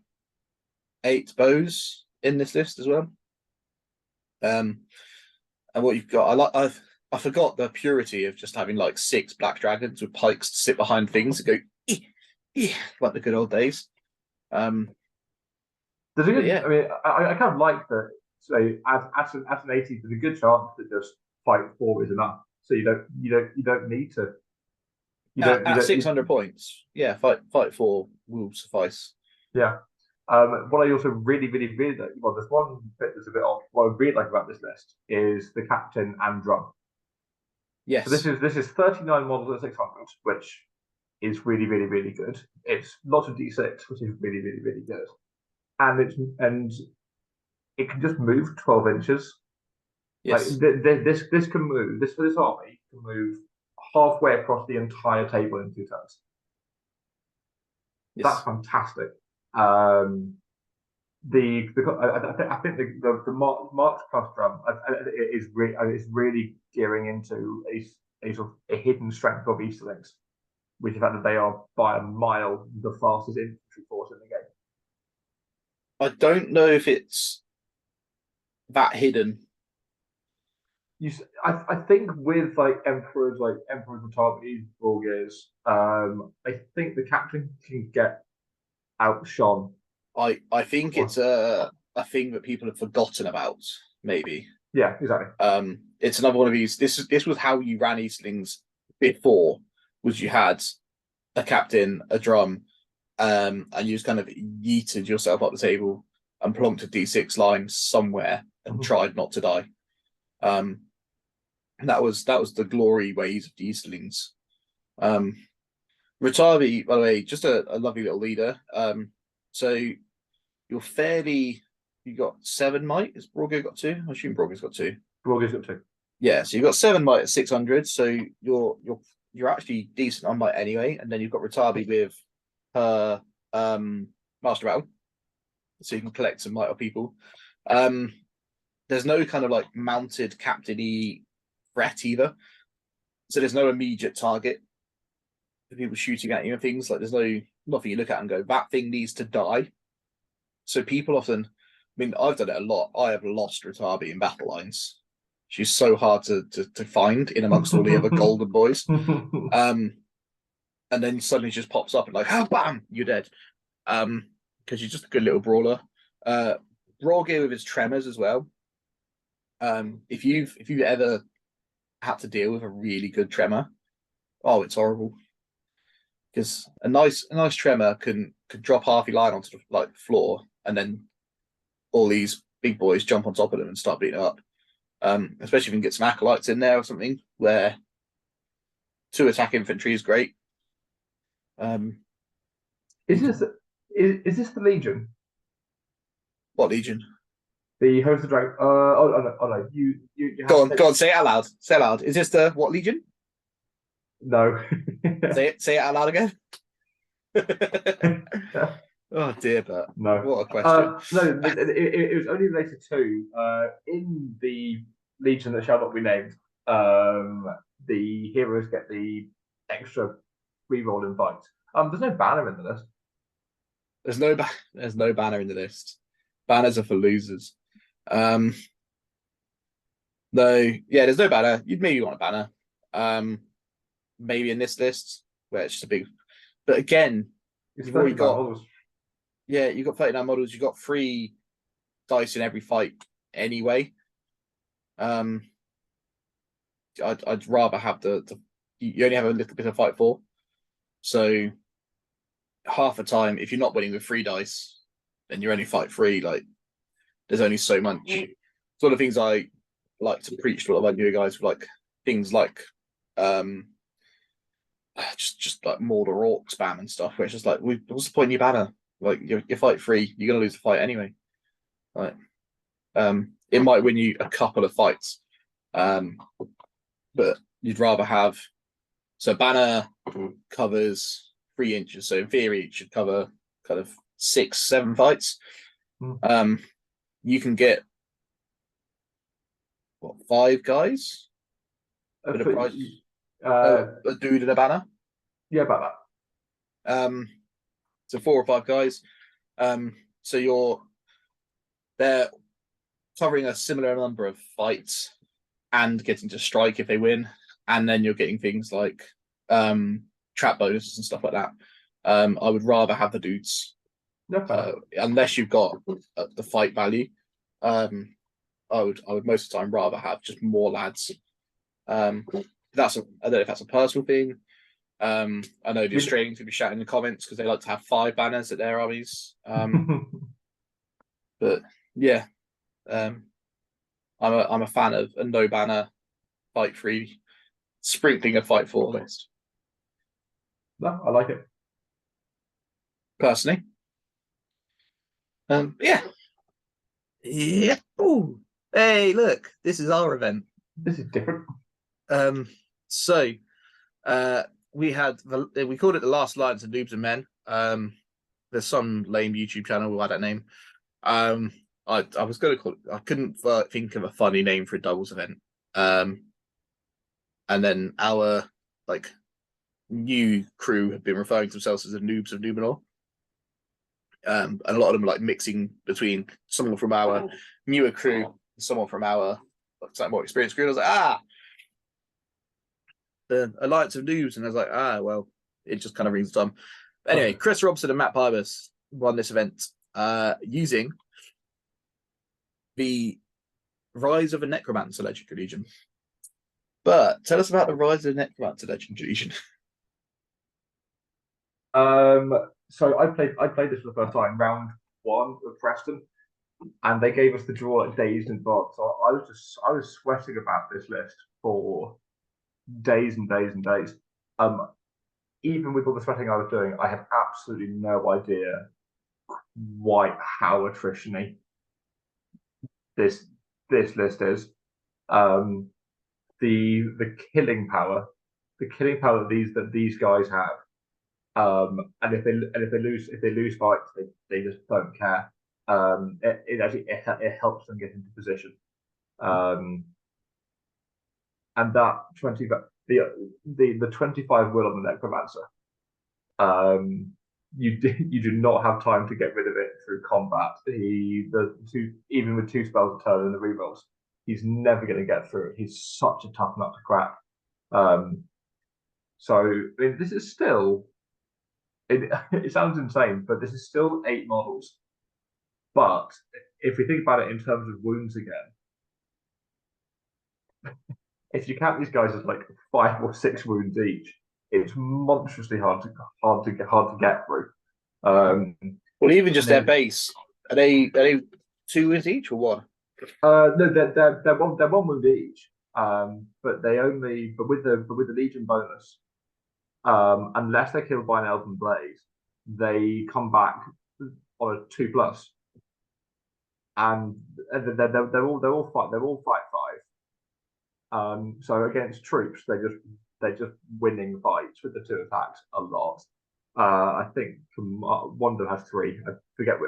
8 bows in this list as well. And what you've got, I forgot the purity of just having like 6 Black Dragons with pikes to sit behind things and go, like the good old days. There's a good, I mean, I kind of like that. So as an 80, there's a good chance that just fight 4 is enough. So you don't need to. At 600 points, fight 4 will suffice. Yeah. What I also really like, well, there's one bit that's a bit odd. What I really like about this list is the captain and drum. Yes. So this is 39 models at 600, which is really, really, really good. It's lots of D6, which is really, really, really good, and it can just move 12 inches. Yes. Like this can move. For this army can move halfway across the entire table in 2 turns. Yes. That's fantastic. I think the March plus drum is really gearing into a sort of a hidden strength of Easterlings, which is the fact that they are by a mile the fastest infantry force in the game. I don't know if it's that hidden. I think with emperors with armies, Borgiers, I think the captain can get outshone. I think it's a thing that people have forgotten about, maybe. Yeah, exactly. It's another one of these. This was how you ran Eastlings before, was you had a captain, a drum, and you just kind of yeeted yourself up the table and plonked a D6 line somewhere and tried not to die. That was the glory ways of the Eastlings. Ratavi, by the way, just a lovely little leader. So you're you got 7 might. Has Brogo got 2? I assume Brogo's got 2. Brogo's got 2. Yeah, so you've got 7 might at 600. So you're actually decent on might anyway. And then you've got Ratavi with her Master Battle, so you can collect some might of people. There's no kind of like mounted captain-y threat either. So there's no immediate target for people shooting at you and things. Like there's nothing you look at and go, that thing needs to die. So people often, I mean, I've done it a lot. I have lost Ratavi in battle lines. She's so hard to find in amongst all the other golden boys. And then suddenly she just pops up and like, oh, bam, you're dead. Because she's just a good little brawler. Brorgear with his tremors as well. If you've ever had to deal with a really good tremor, oh, it's horrible. Because a nice tremor could drop half your line onto the floor, and then all these big boys jump on top of them and start beating them up. Especially if you can get some acolytes in there or something, where 2 attack infantry is great. Is this the Legion? What Legion? The Host of Dragon. Oh no! You go on, say it out loud. Say it out loud. Is this the what Legion? No. Say it out loud again. Oh dear, Bert. No. What a question. No, it was only related to in the Legion that shall not be named. The heroes get the extra reroll in fights. There's no banner in the list. There's no banner in the list. Banners are for losers. No, yeah, there's no banner. You'd maybe want a banner. Maybe in this list where it's just a big. But again, you've already got models. Yeah, you've got 39 models. You've got 3 dice in every fight anyway. I'd rather have the you only have a little bit of fight for. So half the time, if you're not winning with 3 dice, then you're only fight 3. Like there's only so much. It's one of the things I like to preach to a lot of my newer guys, like things like just like Mordor Orc spam and stuff, where it's just like, what's the point in your banner? Like you fight 3, you're gonna lose the fight anyway. Like it might win you a couple of fights, but you'd rather have. So banner covers 3 inches, so in theory it should cover kind of 6-7 fights. You can get what, 5 guys? A dude and a banner. Yeah, about that. So 4 or 5 guys. So they're covering a similar number of fights and getting to strike if they win, and then you're getting things like trap bonuses and stuff like that. I would rather have the dudes, unless you've got the fight value. I would most of the time rather have just more lads. I don't know if that's a personal thing. I know the Australians will be shouting in the comments because they like to have 5 banners at their armies. But yeah, I'm a fan of a no banner, fight 3, sprinkling a fight 4 list. No, I like it. Personally. Yeah. Yeah. Oh, hey, look, this is our event. This is different. So we called it The Last Alliance of Noobs and Men. There's some lame YouTube channel by that name. I was gonna call it, I couldn't think of a funny name for a doubles event. And then our new crew have been referring to themselves as the Noobs of Numenor. And a lot of them are mixing between someone from our newer crew and someone from our more experienced crew. And I was like, the Alliance of Noobs, and I was like, well, it just kind of rings the time. Anyway, Chris Robson and Matt Pybus won this event using the Rise of a Necromancer Legendary Legion. But tell us about the Rise of a Necromancer Legendary Legion. So I played this for the first time, round 1 with Preston, and they gave us the draw days in advance. So I was sweating about this list for days and days and days. Even with all the sweating I was doing, I had absolutely no idea how attrition-y this list is. The killing power that these guys have. And if they lose fights, they just don't care. It helps them get into position. And that the 25 will on the Necromancer. You do not have time to get rid of it through combat. Even with 2 spells a turn in the rerolls, he's never going to get through it. He's such a tough nut to crack. So I mean, this is still. It sounds insane, but this is still 8 models. But if we think about it in terms of wounds again, if you count these guys as 5 or 6 wounds each, it's monstrously hard to get through. Well, even just their base, are they 2 wounds each or 1? No, they're 1 wound each. But with the Legion bonus, unless they're killed by an Elven Blade, they come back on a 2+, and they're all fight 5. So against troops, they're just winning fights with the 2 attacks a lot. I think one of them has 3. I forget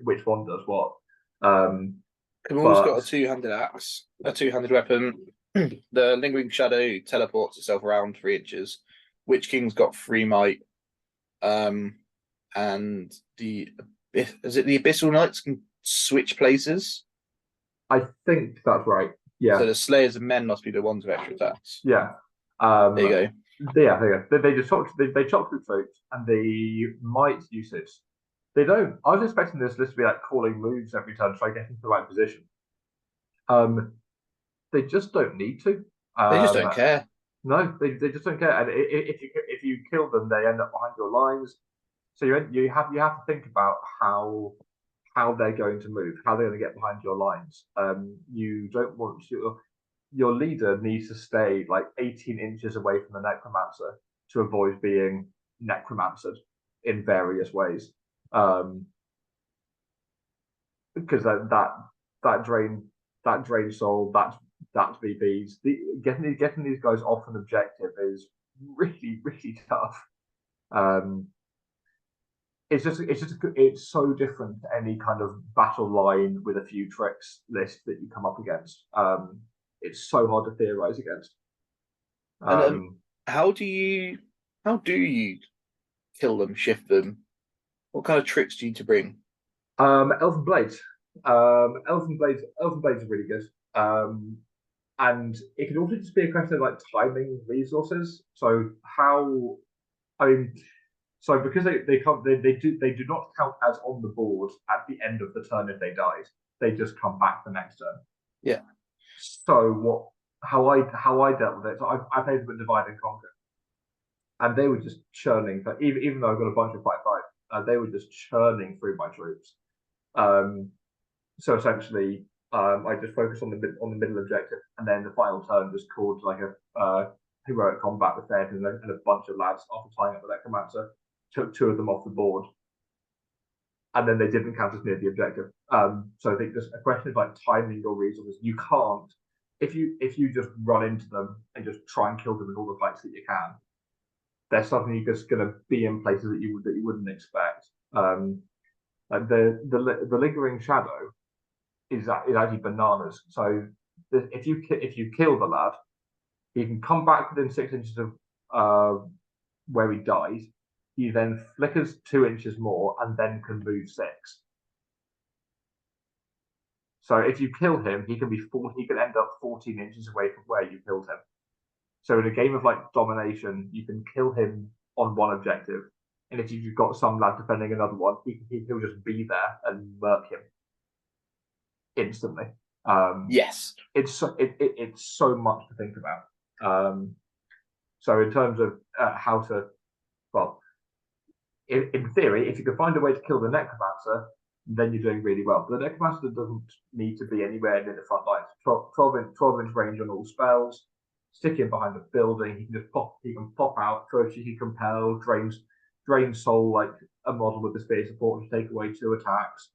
which one does what. Kamal's got a 2-handed axe, a 2-handed weapon. The Lingering Shadow teleports itself around 3 inches. Witch King's got 3 might. And the Abyssal Knights can switch places? I think that's right. Yeah. So the Slayers of Men must be the ones with extra attacks. Yeah. There you go. Yeah, there you go. They just chop through troops, and the might usage. They don't. I was expecting this list to be calling moves every turn to try to get into the right position. They just don't need to. They just don't care. No, they just don't care. And if you kill them, they end up behind your lines. So you have to think about how they're going to move, how they're going to get behind your lines. You don't want your leader needs to stay 18 inches away from the Necromancer to avoid being necromancered in various ways. Because that drain soul, that's VPs. Getting these guys off an objective is really, really tough. It's so different to any kind of battle line with a few tricks list that you come up against. It's so hard to theorize against. And how do you kill them, shift them? What kind of tricks do you need to bring? Elven Blades. Elven Blades are really good. And it can also just be a question of timing resources. So because they do not count as on the board at the end of the turn if they died. They just come back the next turn. Yeah. So how I dealt with it? So I played with Divide and Conquer, and they were just churning. But even though I've got a bunch of fight 5, they were just churning through my troops. So essentially, I just focused on the middle objective, and then the final turn just called a heroic combat with Ed and a bunch of lads after tying up the Necromancer, took 2 of them off the board, and then they didn't count as near the objective. So I think there's a question of like timing your resources. You can't, if you just run into them and just try and kill them in all the fights that you can, they're suddenly just going to be in places that you wouldn't expect. Like the lingering shadow is actually bananas. So if you kill the lad, he can come back within 6 inches of where he died. He then flickers 2 inches more and then can move 6. So if you kill him, he can end up 14 inches away from where you killed him. So in a game of like domination, you can kill him on one objective, and if you've got some lad defending another one, he'll just be there and murk him instantly. Yes, it's so much to think about. So in terms of how to, well, in theory, if you can find a way to kill the Necromancer, then you're doing really well. But the Necromancer doesn't need to be anywhere near the front lines. 12-inch range on all spells. Stick him behind a building. He can just pop. He can pop out. Throw cheeky compel. Drain soul like a model with the spear support to take away 2 attacks.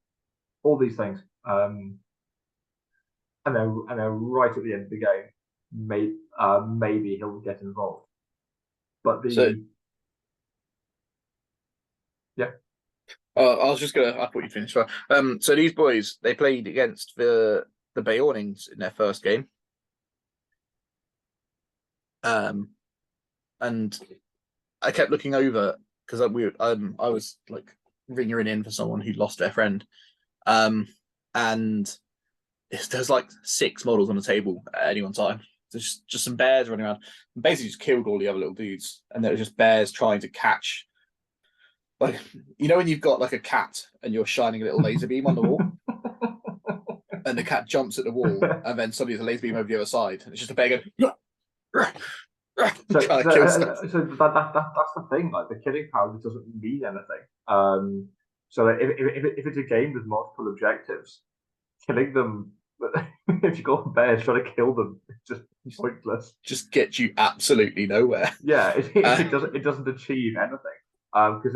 All these things. And then right at the end of the game, maybe he'll get involved. But yeah. I was just gonna. I thought you'd finished. So these boys, they played against the Beornings in their first game. And I kept looking over because I was like ringing in for someone who'd lost their friend, and there's like 6 models on the table at any one time. There's just some bears running around, and basically just killed all the other little dudes, and there were just bears trying to catch. Like, you know when you've got like a cat and you're shining a little laser beam on the wall, and the cat jumps at the wall, and then suddenly there's a laser beam over the other side, and it's just a bear going. So that's the thing. Like the killing power just doesn't mean anything. So if it's a game with multiple objectives, killing them, if you got bears trying to kill them, it's just pointless. Just gets you absolutely nowhere. Yeah, it doesn't achieve anything. Because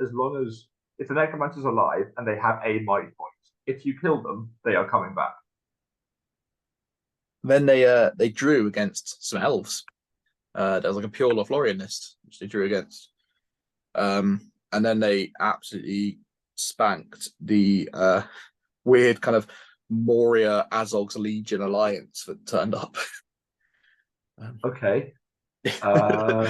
as long as if the Necromancer's alive and they have a might point, if you kill them, they are coming back. Then they drew against some elves. There was like a pure Lothlorien list which they drew against, and then they absolutely spanked the weird kind of Moria Azog's Legion alliance that turned up. Okay. I'll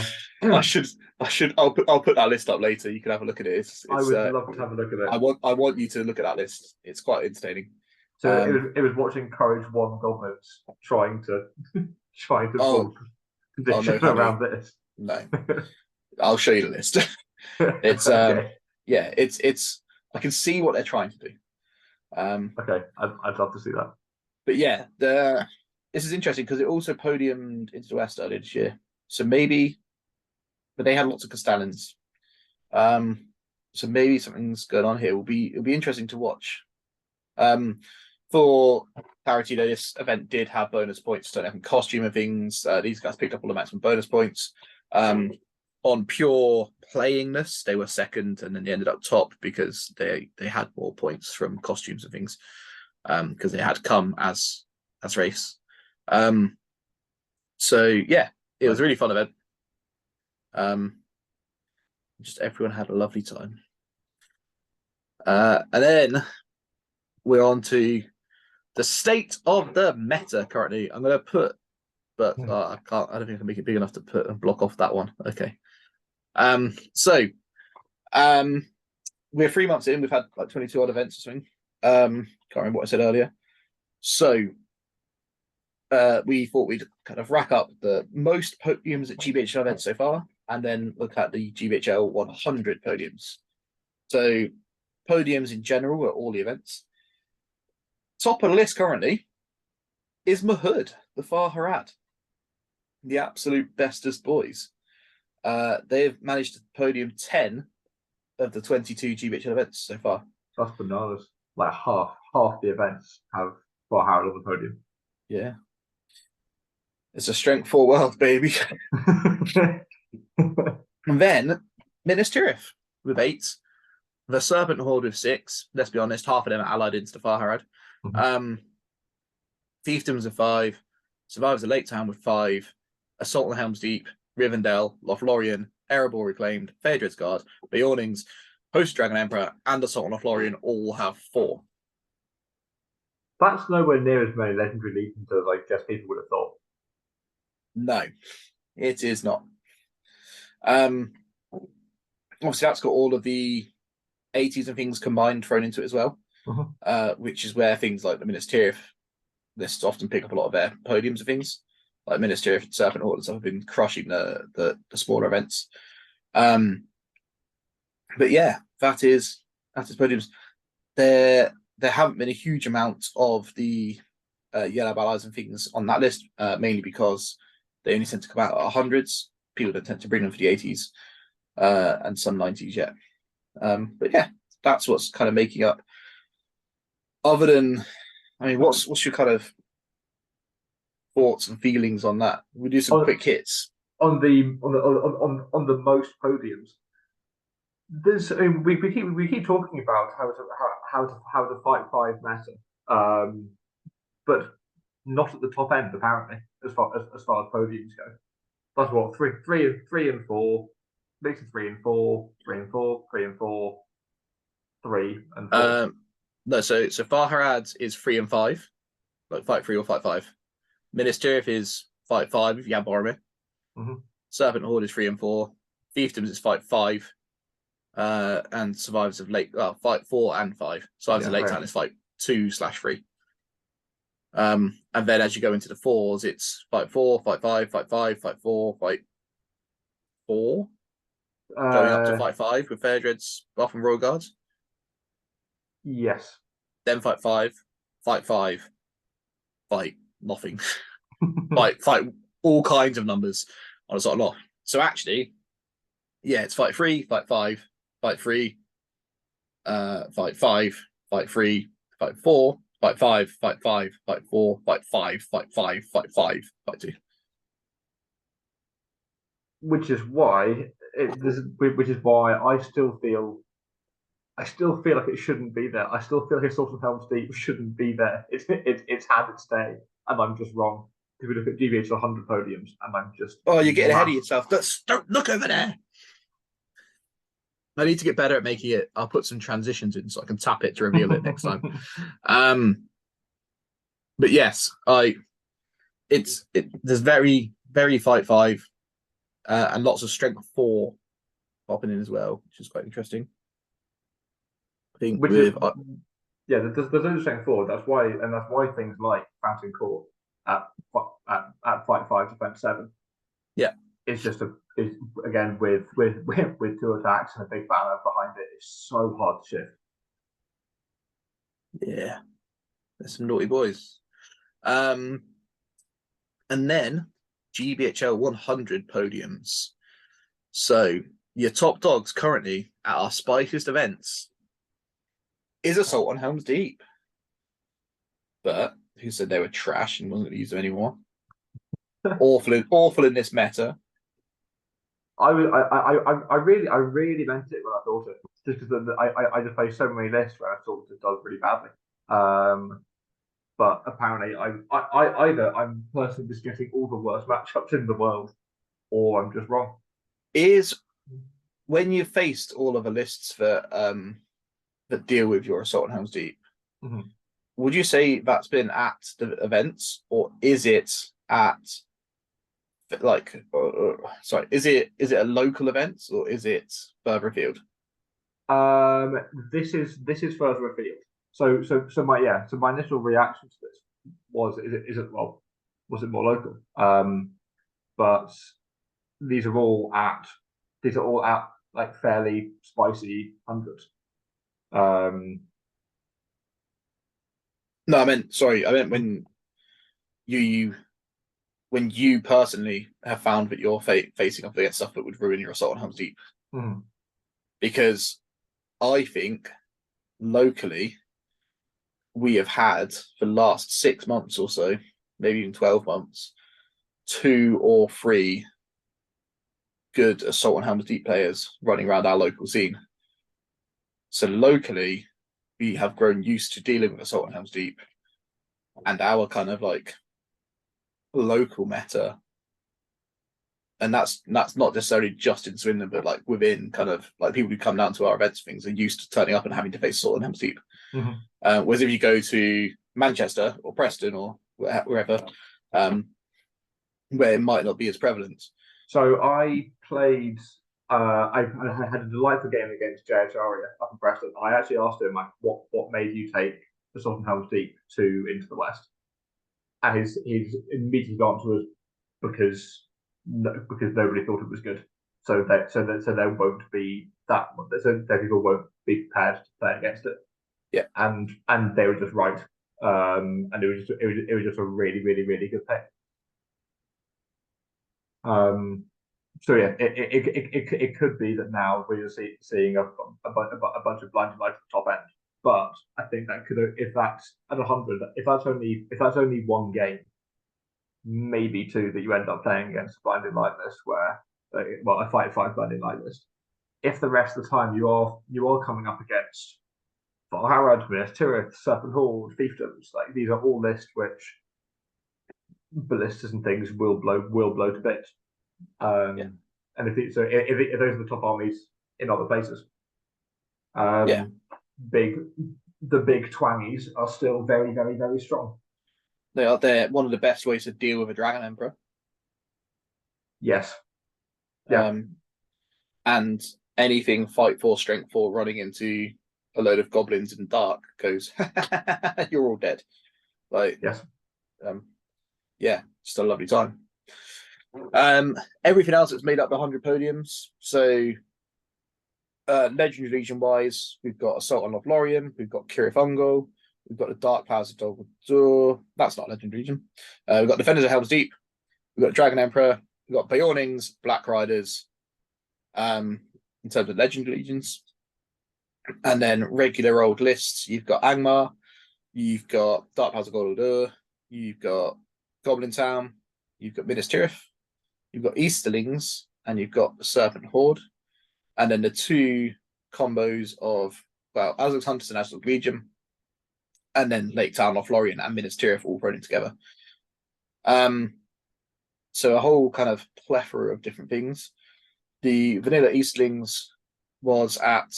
put that list up later. You can have a look at it. I would love to have a look at it. I want you to look at that list. It's quite entertaining. So it was watching Courage 1 goblins trying to form position around this. No, I'll show you the list. It's okay. Yeah, it's I can see what they're trying to do. Okay, I'd love to see that. But yeah, this is interesting because it also podiumed into the West earlier this year. So maybe, but they had lots of Castellans. So maybe something's going on here. It'll be interesting to watch. For clarity, though, this event did have bonus points to different costume and things. These guys picked up all the maximum bonus points. On pure playingness, they were second, and then they ended up top because they had more points from costumes and things, because they had come as race. So yeah, it was a really fun event. Just everyone had a lovely time. And then we're on to the state of the meta currently. I'm going to put, but I can't. I don't think I can make it big enough to put and block off that one. Okay. So we're 3 months in. We've had like 22 odd events or something. Can't remember what I said earlier. So we thought we'd kind of rack up the most podiums at GBHL events so far, and then look at the GBHL 100 podiums. So podiums in general at all the events. Top of the list currently is Mahud, the Far Harad, the absolute bestest boys. They've managed to podium 10 of the 22 GBHL events so far. That's bananas. Like half the events have Far Harad on the podium. Yeah. It's a strength 4 world, baby. And then Minas Tirith with 8. The Serpent Horde with 6. Let's be honest, half of them are allied into the Farharad. Fiefdoms with 5. Survivors of Lake Town with 5. Assault on Helm's Deep, Rivendell, Lothlorien, Erebor Reclaimed, Phaedrad's Guard, Beornings, Host Dragon Emperor, and Assault on Lothlorien all have 4. That's nowhere near as many legendary legions as I guess people would have thought. No, it is not. Obviously, that's got all of the 80s and things combined thrown into it as well, which is where things like the Minas Tirith lists often pick up a lot of their podiums and things. Like Minas Tirith and Serpent Horde and stuff have been crushing the smaller events. But yeah, that is podiums. There haven't been a huge amount of the yellow allies and things on that list, mainly because they only tend to come out at 100s. People don't tend to bring them for the 80s and some 90s yet. But yeah, that's what's kind of making up. Other than, I mean, what's your kind of thoughts and feelings on that? We do some quick hits on the most podiums. There's we keep talking about how to fight 5 meta, but not at the top end apparently as far as podiums go. That's what 3 and 4, makes it 3 and 4, 3 and 4, 3 and 4, 3 and 4. No, so Farharad is 3 and 5, like fight 3 or fight 5. Minas Tirith is fight 5 if you have Boromir. Serpent Horde is 3 and 4. Fiefdoms is fight 5. And Survivors of Lake fight 4 and 5. Survivors of Lake Town is fight 2/3. And then as you go into the 4s, it's fight 4, fight 5, fight 5, fight 4, fight 4. Going up to fight 5 with Phaedrad's Buff and Royal Guards. Yes. Then fight 5, fight 5, fight nothing. fight all kinds of numbers on a sort of lot. So actually, yeah, it's fight 3, fight 5, fight 3, fight 5, fight 3, fight 4, fight 5, fight 5, fight 4, fight 5, fight 5, fight 5, fight 2. Which is why I still feel like it shouldn't be there. I still feel like Assault on Helm's Deep shouldn't be there. It's had its day, and I'm just wrong. If we look at GBHL 100 podiums, and I'm just you're getting ahead of yourself. Don't look over there. I need to get better at making it. I'll put some transitions in so I can tap it to reveal it next time. But yes, there's very, very fight 5 and lots of strength 4 popping in as well, which is quite interesting. I think there's no strength 4. That's why things like Fountain Court at fight 5 defense 7. Yeah, it's again with 2 attacks and a big banner behind it. It's so hard to shift. Yeah, there's some naughty boys. And then GBHL 100 podiums. So your top dogs currently at our spiciest events is Assault on Helm's Deep. Bert, who said they were trash and wasn't going to use them anymore. awful in this meta. I really meant it when I thought it. Just because I just play so many lists where I thought it does really badly. But apparently either I'm personally just getting all the worst matchups in the world, or I'm just wrong. Is when you faced all of the lists that deal with your Assault on Helm's Deep, would you say that's been at the events, or is it at is it a local event, or is it further afield? This is further afield. So my initial reaction to this was was it more local? But these are all at like fairly spicy hundreds. No, I meant when you personally have found that you're facing up against stuff that would ruin your Assault on Helm's Deep. Because I think locally we have had for the last 6 months or so, maybe even 12 months, 2 or 3 good Assault and Helm's Deep players running around our local scene. So locally, we have grown used to dealing with Assault and Helm's Deep, and our kind of like local meta, and that's not necessarily just in Swindon, but like within kind of like people who come down to our events, things are used to turning up and having to face Assault and Helm's Deep. Whereas if you go to Manchester or Preston or wherever, where it might not be as prevalent. So I played. I had a delightful game against GBHL up in Preston. I actually asked him like, what made you take the Assault and Helm's Deep to Into the West? And his immediate answer was because nobody thought it was good. So there won't be that. So people won't be prepared to play against it. Yeah, and they were just right. And it was just a really good pick. So yeah, it could be that now we're seeing a bunch of blinding lights at the top end, but I think that could, if that's at 100, if that's only one game, maybe 2 that you end up playing against a blinding light list, where a 5 blinding light list. If the rest of the time you are coming up against Harad, Tirith, Serpent Horde, Fiefdoms, like these are all lists which ballistas and things will blow to bits. And if those are the top armies in other places, the big twangies are still very strong. They're one of the best ways to deal with a Dragon Emperor. Yes. Yeah. And anything fight 4, strength 4 running into a load of goblins in dark goes, you're all dead. Like, yes. Yeah, just a lovely time. Everything else that's made up the 100 podiums. So, Legendary Legion wise, we've got Assault on Lothlorien, we've got Cirith Ungol, we've got the Dark Powers of Dol Guldur. That's not Legendary Legion. We've got Defenders of Helm's Deep, we've got Dragon Emperor, we've got Beornings, Black Riders, in terms of Legendary Legions. And then regular old lists, you've got Angmar, you've got Dark Powers of Guldur, you've got Goblin Town, you've got Minas Tirith, you've got Easterlings, and you've got the Serpent Horde. And then the 2 combos of, well, Azog's Hunters and Azog's Legion, and then Lake Town, Lothlorien, and Minas Tirith all thrown in together. So a whole kind of plethora of different things. The vanilla Eastlings was at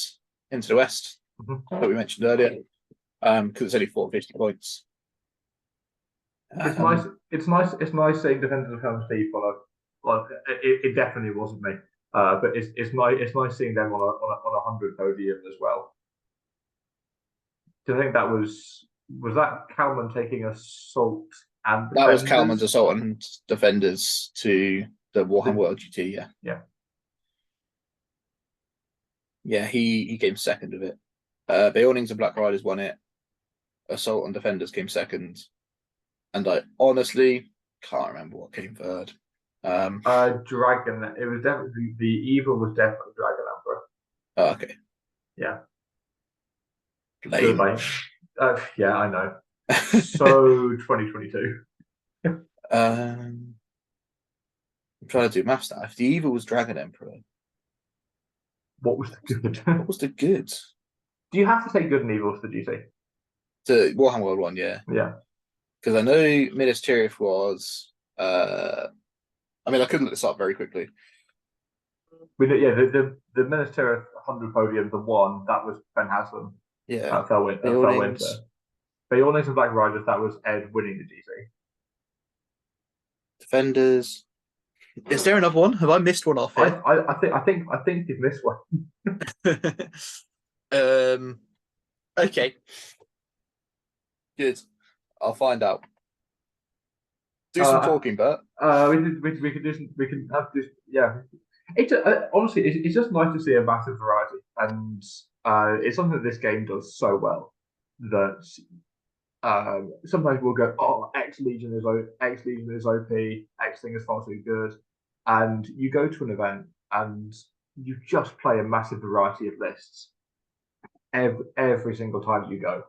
Into the West, that we mentioned earlier, because it's only 450 points. It's nice. It's nice seeing Defenders of Helm's Deep on a. Well, it definitely wasn't me, but it's nice seeing them on a 100 podium as well. Do you think that was that Kalman taking Assault and Defenders? That was Kalman's Assault and Defenders to the Warhammer World GT. Yeah, he came second of it. Beornings and Black Riders won it. Assault and Defenders came second. And I honestly can't remember what came third. Dragon. It was definitely the evil was definitely Dragon Emperor. Oh, okay. Yeah. Lame. Yeah, I know. So 2022. I'm trying to do maths now. If the evil was Dragon Emperor, what was the good? What was the good? Do you have to take good and evil for the GT? The Warhammer World one, yeah. Yeah. Because I know Minas Tirith was. I mean, I couldn't look this up very quickly. The Minas Tirith 100 podium, the one that was Ben Haslam. Yeah. That fell winter. Beornings and Black Riders, that was Ed winning the GT. Defenders. Is there another one? Have I missed one off here? I think you've missed one. Okay. Good. I'll find out. Do some talking, Bert. We can have this. Yeah. It's honestly, it's just nice to see a massive variety, and it's something that this game does so well that sometimes we'll go, oh, X Legion is OP, X thing is far too good, and you go to an event and you just play a massive variety of lists every single time you go.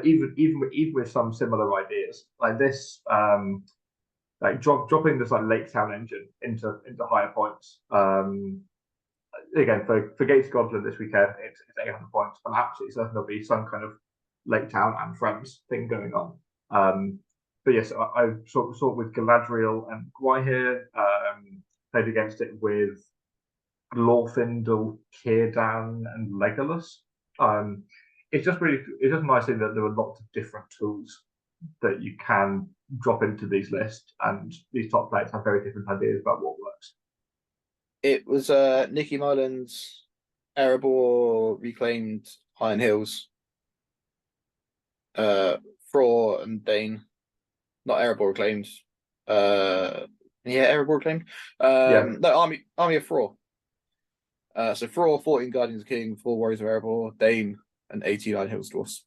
Even with some similar ideas like this. like dropping this like Lake Town engine into higher points. Again, for Gates of Gondolin this weekend, it's 800 points. I'm absolutely certain there'll be some kind of Lake Town and Friends thing going on. But yes, I sort with Galadriel and Gwaihir, played against it with Glorfindel, Círdan, and Legolas. It's just nice that there are lots of different tools that you can drop into these lists, and these top players have very different ideas about what works. It was Nicky Mullins, Erebor reclaimed Iron Hills, Fror and Dane, not Erebor reclaimed. Erebor reclaimed. No, Army of Fror. So Fror, 14 Guardians of the King, 4 Warriors of Erebor, Dane, and 18 Iron Hills Dwarfs.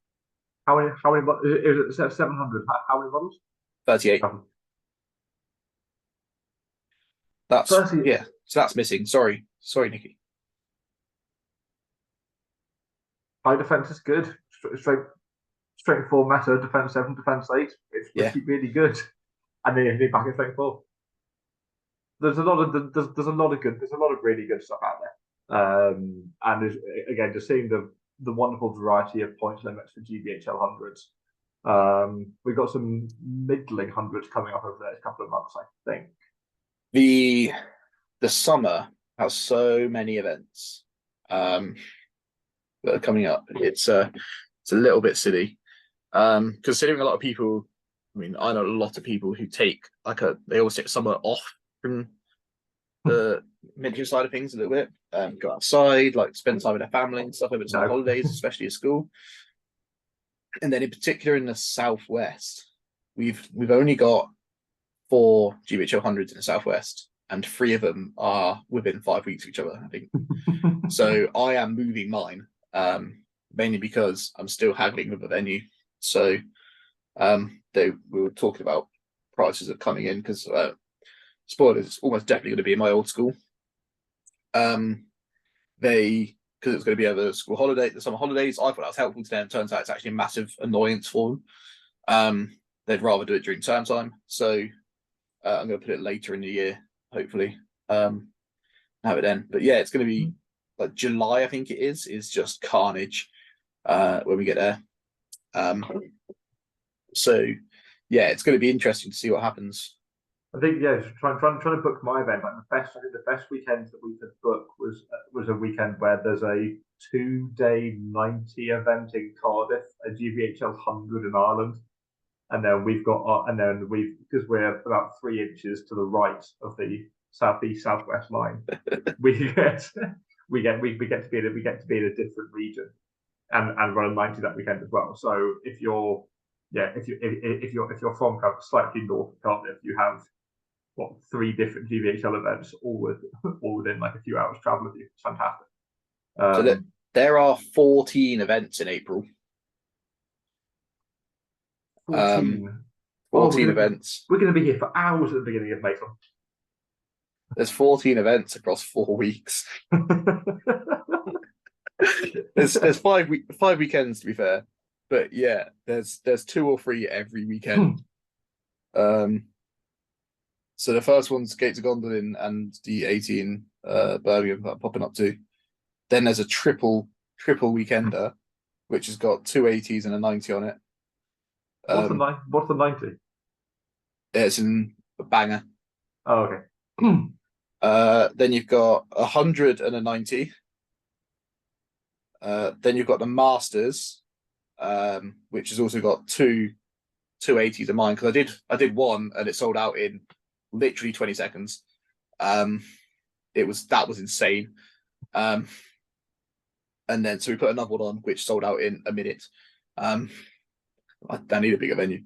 How many? Is it 700? How many models? 38. That's 30. Yeah. So that's missing. Sorry, Nicky. High defense is good. Strength 4 meta, defense 7, defense 8. It's really good. And then you back in strength 4. There's a lot of really good stuff out there. And again, just seeing the wonderful variety of point limits for GBHL hundreds. We've got some middling hundreds coming up over the next couple of months, I think. The summer has so many events that are coming up. It's a little bit silly. Considering a lot of people, I mean, I know a lot of people who take they always take summer off from the miniature side of things a little bit. Go outside, like spend time with their family and stuff over summer holidays, especially at school. And then in particular in the southwest, we've only got 4 GBHL hundreds in the southwest, and 3 of them are within 5 weeks of each other, I think. So I am moving mine, mainly because I'm still haggling with the venue. So we were talking about prices of coming in because spoilers, it's almost definitely going to be in my old school. Because it's going to be over the summer holidays. I thought that was helpful to them. Turns out it's actually a massive annoyance for them. They'd rather do it during term time. So I'm going to put it later in the year, hopefully. Have it then. But yeah, it's going to be like July, I think it is just carnage when we get there. So yeah, it's going to be interesting to see what happens. I think trying to book my event. Like the best weekends that we could book was a weekend where there's a 2-day 90 event in Cardiff, a GBHL 100 in Ireland, and then because we're about 3 inches to the right of the southwest line, we get to be in a different region and run a 90 that weekend as well. So if you're from kind of slightly north of Cardiff, you have 3 different GBHL events all within like a few hours travel of you. It's fantastic. So there are 14 events in April. 14 events. We're going to be here for hours at the beginning of May. There's 14 events across 4 weeks. there's 5 weekends to be fair, but yeah, there's 2 or 3 every weekend. So the first one's Gates of Gondolin and the 18 Birmingham that I'm popping up to. Then there's a triple weekender, which has got 2 80s and a 90 on it. What's the 90? It's in a banger. Oh, okay. Then you've got 100 and a 90. Then you've got the Masters, which has also got 2 80s of mine, because I did one and it sold out in literally 20 seconds. That was insane. And then so we put another one on which sold out in a minute. I need a bigger venue.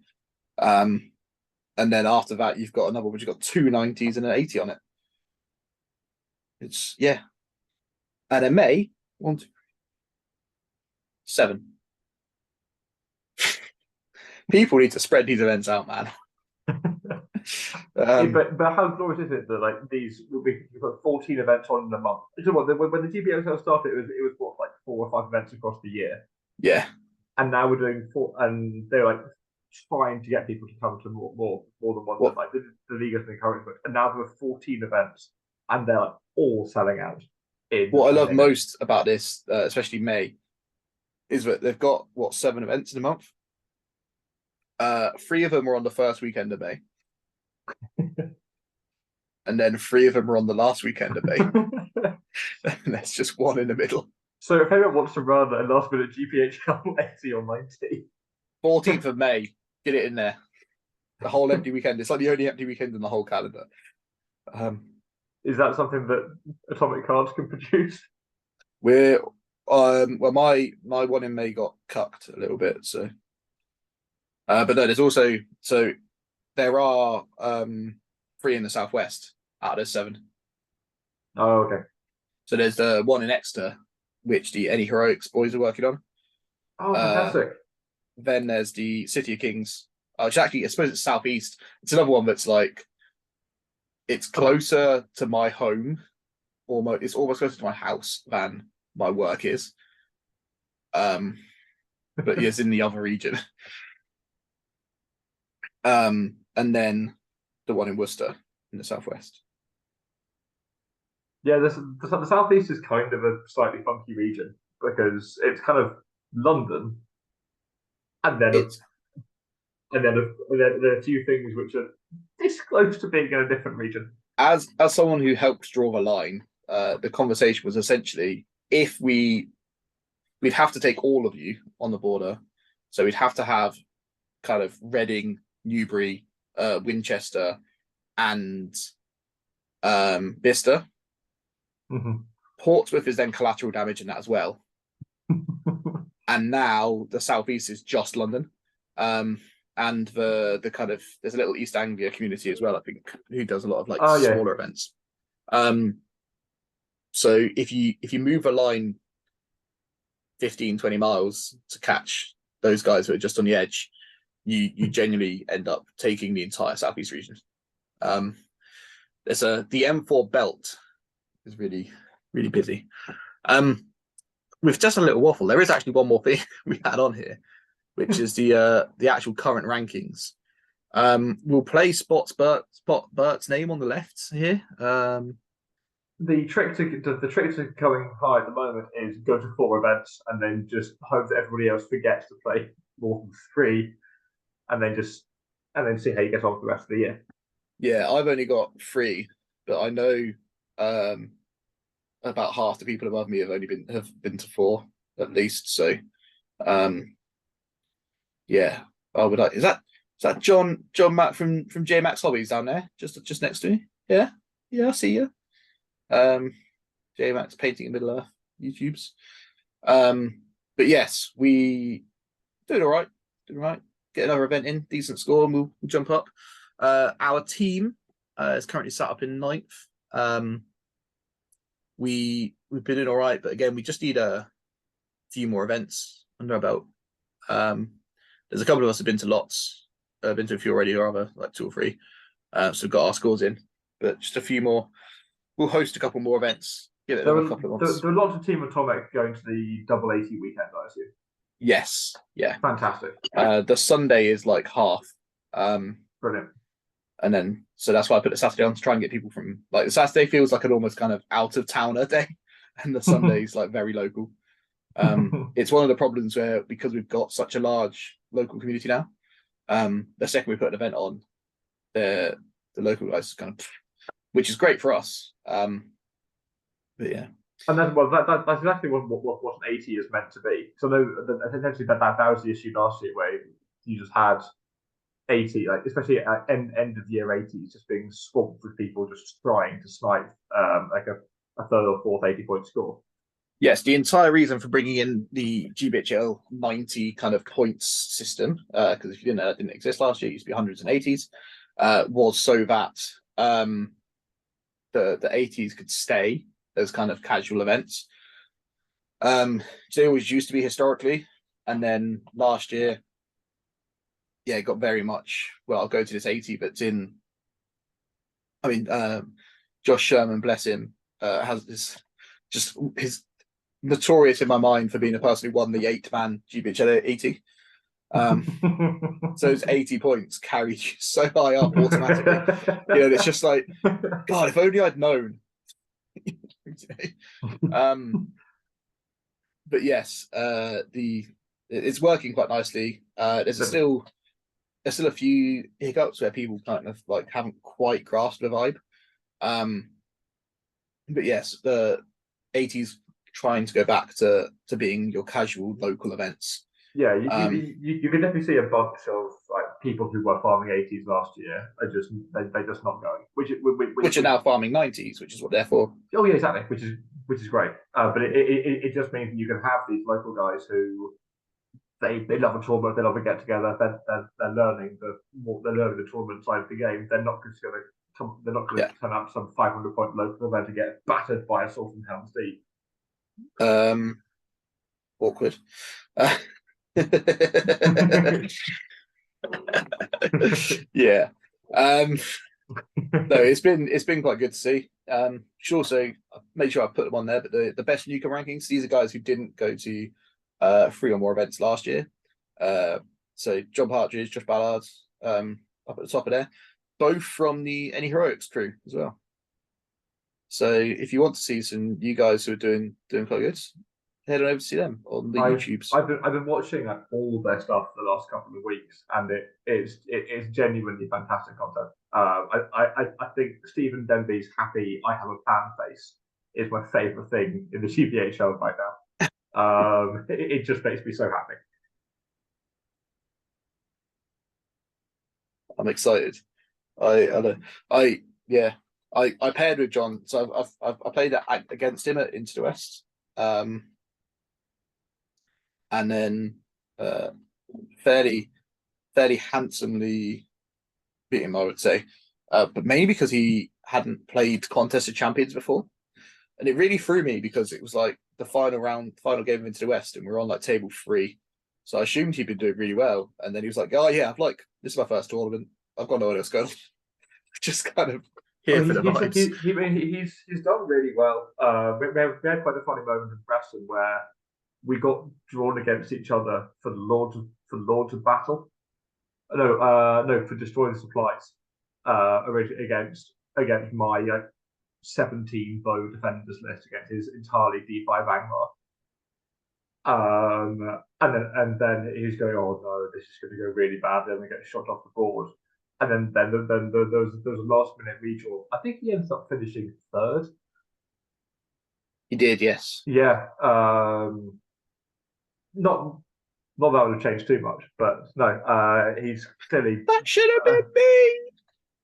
And then after that you've got another which has got 2 90s and an 80 on it. It's and in May 1 2 3 7. People need to spread these events out, man. But how glorious is it that like you've got 14 events on in a month? So when the GBHL started, it was what, like 4 or 5 events across the year. Yeah. And now we're doing 4, and they're like trying to get people to come to more than one. What- Like the league has been encouragement, and now there are 14 events, and they're like, all selling out. What I love most about this, especially May, is that they've got 7 events in a month. 3 of them are on the first weekend of May, and then 3 of them are on the last weekend of May. And there's just one in the middle. So if anyone wants to run a last minute GBHL 80 or 90, 14th of May, get it in there. The whole empty weekend. It's like the only empty weekend in the whole calendar. Is that something that Atomic Cards can produce? We're well, my one in May got cucked a little bit, so but no, there's also there are 3 in the southwest out of 7. Oh, okay. So there's the one in Exeter, which the Any Heroics boys are working on. Oh, fantastic. Then there's the City of Kings, which actually, I suppose it's southeast. It's another one that's like, it's closer to my home, it's almost closer to my house than my work is. But it's in the other region. And then the one in Worcester in the southwest. Yeah, the southeast is kind of a slightly funky region because it's kind of London, and then there are 2 things which are this close to being in a different region. As someone who helped draw the line, the conversation was essentially, if we'd have to take all of you on the border, so we'd have to have kind of Reading, Newbury, Winchester, and Bicester. Mm-hmm. Portsmouth is then collateral damage in that as well. And now the southeast is just London. And the kind of, there's a little East Anglia community as well, I think, who does a lot of smaller events. So if you move a line 15, 20 miles to catch those guys who are just on the edge, you genuinely end up taking the entire southeast region. There's the M4 belt is really, really busy. With just a little waffle, there is actually one more thing we had on here, which is the actual current rankings. We'll play spot Bert's name on the left here. The trick to going high at the moment is go to 4 events and then just hope that everybody else forgets to play more than 3, and then see how you get on for the rest of the year. Yeah, I've only got 3, but I know about half the people above me have been to 4 at least. So, yeah, I would like. Is that John Matt from J Max Hobbies down there, just next to me? Yeah, I see you. J Max Painting in Middle Earth YouTubes. But yes, we doing all right. Get another event in, decent score, and we'll jump up. Our team is currently set up in 9th. We've been doing all right, but again, we just need a few more events under our belt. There's a couple of us have been to lots, been to a few already, or other like 2 or 3. So we've got our scores in, but just a few more. We'll host a couple more events. Give it a couple of months. There are lots of Team Atomic going to the double 80 weekend, I assume. Yes, yeah, fantastic. The Sunday is like half. Brilliant. And then, so that's why I put the Saturday on to try and get people from, like, the Saturday feels like an almost kind of out of towner day, and the Sunday's like very local. It's one of the problems where, because we've got such a large local community now, the second we put an event on, the local guys kind of, which is great for us. But yeah. And that's exactly what an 80 is meant to be. So I know that essentially that was the issue last year, where you just had 80, like especially at end of year 80s, just being swamped with people just trying to snipe like a 3rd or 4th 80-point score. Yes, the entire reason for bringing in the GBHL 90 kind of points system, because if you didn't know, that didn't exist last year, it used to be 100s and 80s, was so that the 80s could stay as kind of casual events. They always used to be historically, and then last year, it got very much, well, I'll go to this 80, but Josh Sherman, bless him, has his notorious in my mind for being a person who won the 8-man GBHL 80. So those 80 points carried you so high up automatically. It's just like, God, if only I'd known. But yes, it's working quite nicely. There's still a few hiccups where people kind of like haven't quite grasped the vibe. But yes, the 80s trying to go back to being your casual local events. Yeah, you can definitely see a bunch of like people who were farming 80s last year are just they're just not going, which are now farming 90s, which is what they're for. Oh yeah, exactly, which is great. But it just means that you can have these local guys who they love a tournament, they love a get together, they're learning the tournament side of the game. They're not just going to turn up some 500-point local event to get battered by a Sword from Helm's Deep. Awkward. Yeah. No, it's been quite good to see. Should also make sure I put them on there, but the best newcomer rankings, these are guys who didn't go to 3 or more events last year. So John Partridge, Josh Ballard, up at the top of there, both from the Any Heroics crew as well. So if you want to see some new guys who are doing quite good, head on over to see them on the YouTubes. I've been watching all their stuff for the last couple of weeks, and it's genuinely fantastic content. I think Stephen Denby's happy I have a fan face is my favourite thing in the GBHL right now. It just makes me so happy. I'm excited. I paired with John, so I played against him at Into the West, and then fairly handsomely beat him, I would say, but mainly because he hadn't played Contest of Champions before, and it really threw me because it was like the final game of Into the West, and we're on like table 3. So I assumed he'd been doing really well, and then he was like, "Oh yeah, this is my first tournament. I've got no idea what's going on." Just kind of here for the vibes. He's done really well. We had quite a funny moment in Preston where we got drawn against each other for Lords of Battle. No, for destroying supplies. Originally against my 17 bow defenders list against his entirely D5 Angmar. And then he's going, "Oh no, this is going to go really bad." Then we get shot off the board, and then there's a last minute redraw. I think he ends up finishing 3rd. He did, yes. Yeah. Not that would have changed too much, but no. He's clearly that should have been me.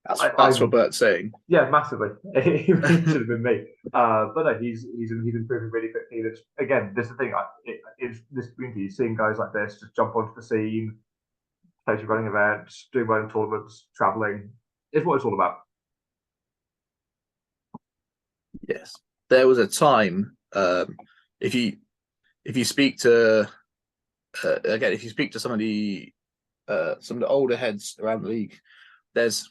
That's what Bert's saying. Yeah, massively. It really should have been me. But no, he's improving really quickly. That's, again, this is the thing. It's this community, seeing guys like this just jump onto the scene, play running events, doing well in tournaments, traveling. It's what it's all about. Yes, there was a time. If you speak to if you speak to some of the older heads around the league, there's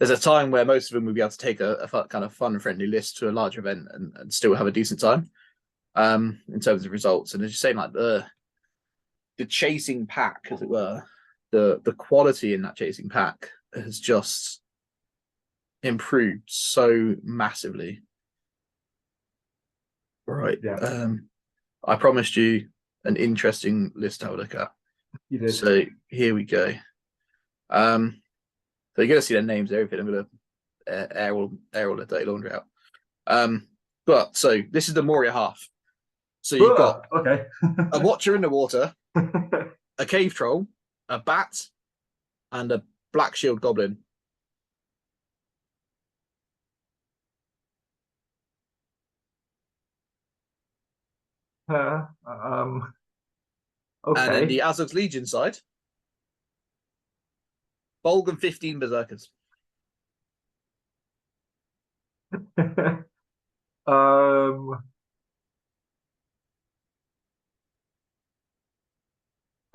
a time where most of them would be able to take a kind of fun, friendly list to a larger event and still have a decent time in terms of results. And as you're saying, like the chasing pack, as it were, the quality in that chasing pack has just improved so massively. Right. Yeah. I promised you an interesting list to have a look at. You did. So here we go. So you're going to see their names, everything. I'm going to air all the dirty laundry out. But so this is the Moria half. So you've got a Watcher in the water, a Cave Troll, a Bat, and a Black Shield Goblin. Okay. And then the Azog's Legion side, Bolg and 15 Berserkers.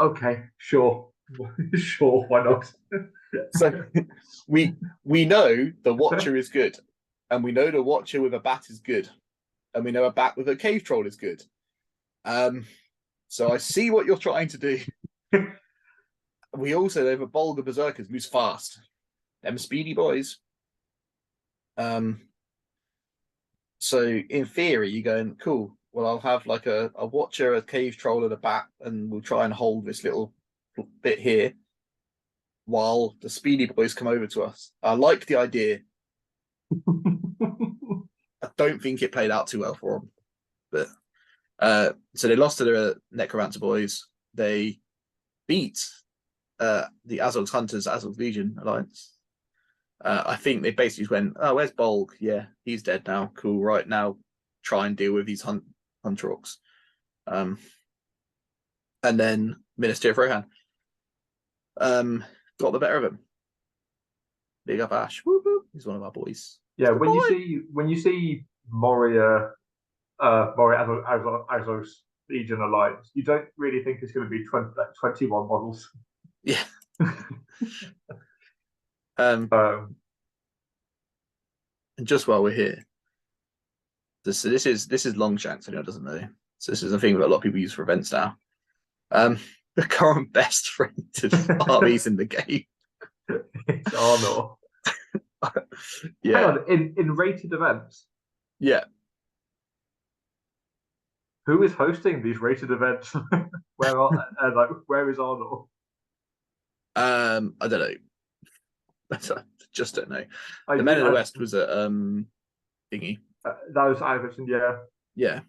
Okay, sure. Sure, why not? So we know the Watcher is good, and we know the Watcher with a Bat is good, and we know a Bat with a Cave Troll is good. So I see what you're trying to do. we also have a Bolg of Berserkers who's fast. Them speedy boys. So in theory, you're going, cool. Well, I'll have like a watcher, a cave troll, and a bat, and we'll try and hold this little bit here while the speedy boys come over to us. I like the idea. I don't think it played out too well for them. But so they lost to the Necromancer boys. They beat the Azog's Hunters, Azog's Legion Alliance. I think they basically went, oh, where's Bolg? Yeah, he's dead now. Cool, right now, try and deal with these Hunter Orcs. And then Minister of Rohan got the better of him. Big up Ash. Woo -woo. He's one of our boys. Yeah, when you see Moria Azog's Legion Alliance, you don't really think it's going to be 21 models. Yeah. And just while we're here, this is Longshanks. Anyone doesn't know. So this is a thing that a lot of people use for events now. The current best rated armies in the game. It's Arnor. Yeah. Hang on, in rated events. Yeah. Who is hosting these rated events? Where is Arnor? I don't know. I just don't know. The Men of the West was a thingy. That was Iverson, yeah. Yeah.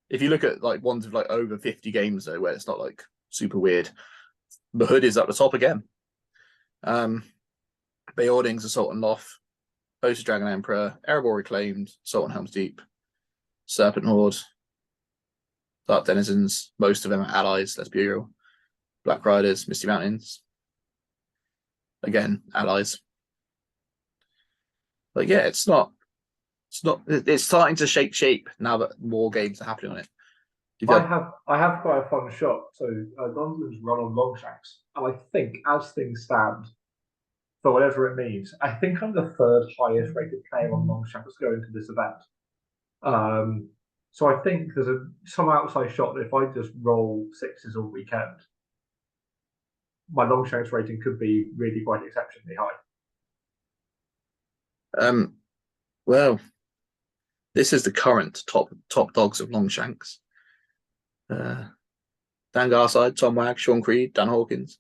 If you look at like ones with like over 50 games though, where it's not like super weird, the Hood is at the top again. Beordings, Assault and Loth, Host of Dragon Emperor, Erebor Reclaimed, Assault on Helm's Deep, Serpent Horde, Dark Denizens, most of them are allies, let's be real. Black Riders, Misty Mountains. Again, allies. But yeah, it's starting to shake shape now that more games are happening on it. I have quite a fun shot. So Gondolin's run on Longshanks, and I think as things stand, for whatever it means, I think I'm the third highest rated player on Longshanks going to this event. So I think there's some outside shot that if I just roll sixes all weekend, my Longshanks rating could be really quite exceptionally high. Well, this is the current top dogs of Longshanks. Dan Garside, Tom Wag, Sean Creed, Dan Hawkins.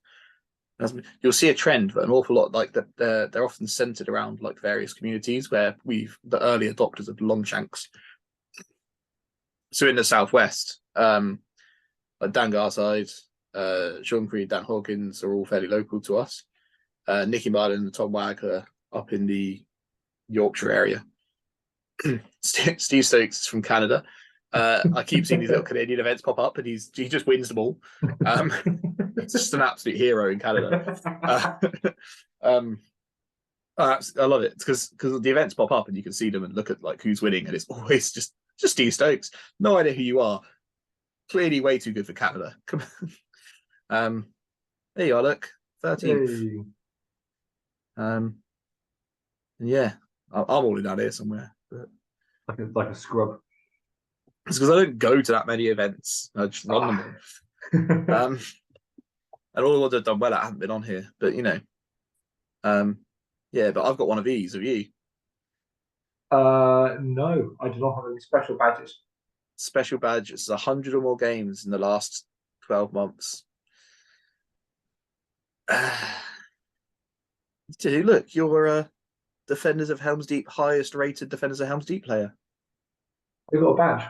You'll see a trend, but an awful lot like they're often centered around like various communities where the early adopters of Longshanks. So in the southwest, like Dan Garside, Sean Creed, Dan Hawkins are all fairly local to us. Nicky Martin and Tom Wag are up in the Yorkshire area. Steve Stokes is from Canada. I keep seeing these little Canadian events pop up, and he just wins them all. It's just an absolute hero in Canada. I love it because the events pop up and you can see them and look at like who's winning, and it's always just Steve Stokes. No idea who you are. Clearly way too good for Canada. Come on. There you are. Look, 13th. Hey. And yeah, I'm all in down here somewhere. But... like a scrub. It's because I don't go to that many events. I just run them all. And all the ones I've done well at haven't been on here. But you know, yeah. But I've got one of these. Have you? No, I do not have any special badges. Special badges. 100 or more games in the last 12 months. Look, you're a Defenders of Helm's Deep highest rated Defenders of Helm's Deep player. You've got a badge.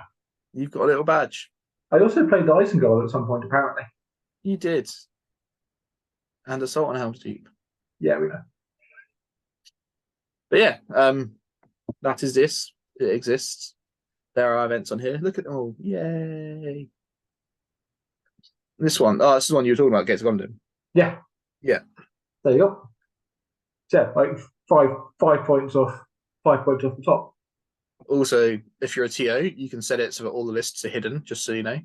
You've got a little badge. I also played the Isengard at some point, apparently. You did. And Assault on Helm's Deep. Yeah, we know. But yeah, that is this. It exists. There are events on here. Look at them all. Yay. This one. Oh, this is the one you were talking about, Gates of Gondolin. Yeah. Yeah. There you go. Yeah, like five points off the top. Also, if you're a TO, you can set it so that all the lists are hidden, just so you know.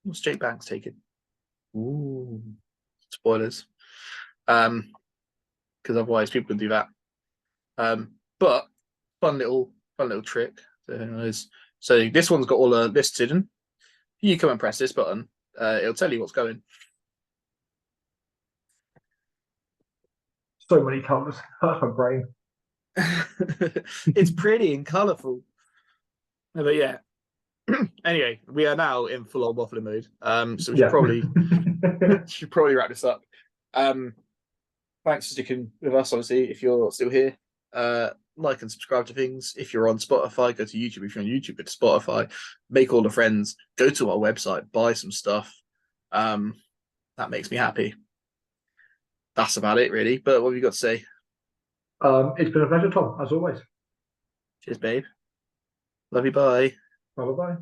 What's Jake Banks taking? Ooh, spoilers. Because otherwise people can do that. But fun little trick. So this one's got all the lists hidden. You come and press this button, it'll tell you what's going. So many colours. Hurts my brain. It's pretty and colourful. But yeah. Anyway, we are now in full on waffling mode. So we should probably wrap this up. Thanks for sticking with us, obviously, if you're still here. Like and subscribe to things. If you're on Spotify, go to YouTube. If you're on YouTube, go to Spotify. Make all the friends. Go to our website. Buy some stuff. That makes me happy. That's about it, really. But what have you got to say? It's been a pleasure, Tom, as always. Cheers, babe. Love you. Bye. Bye bye.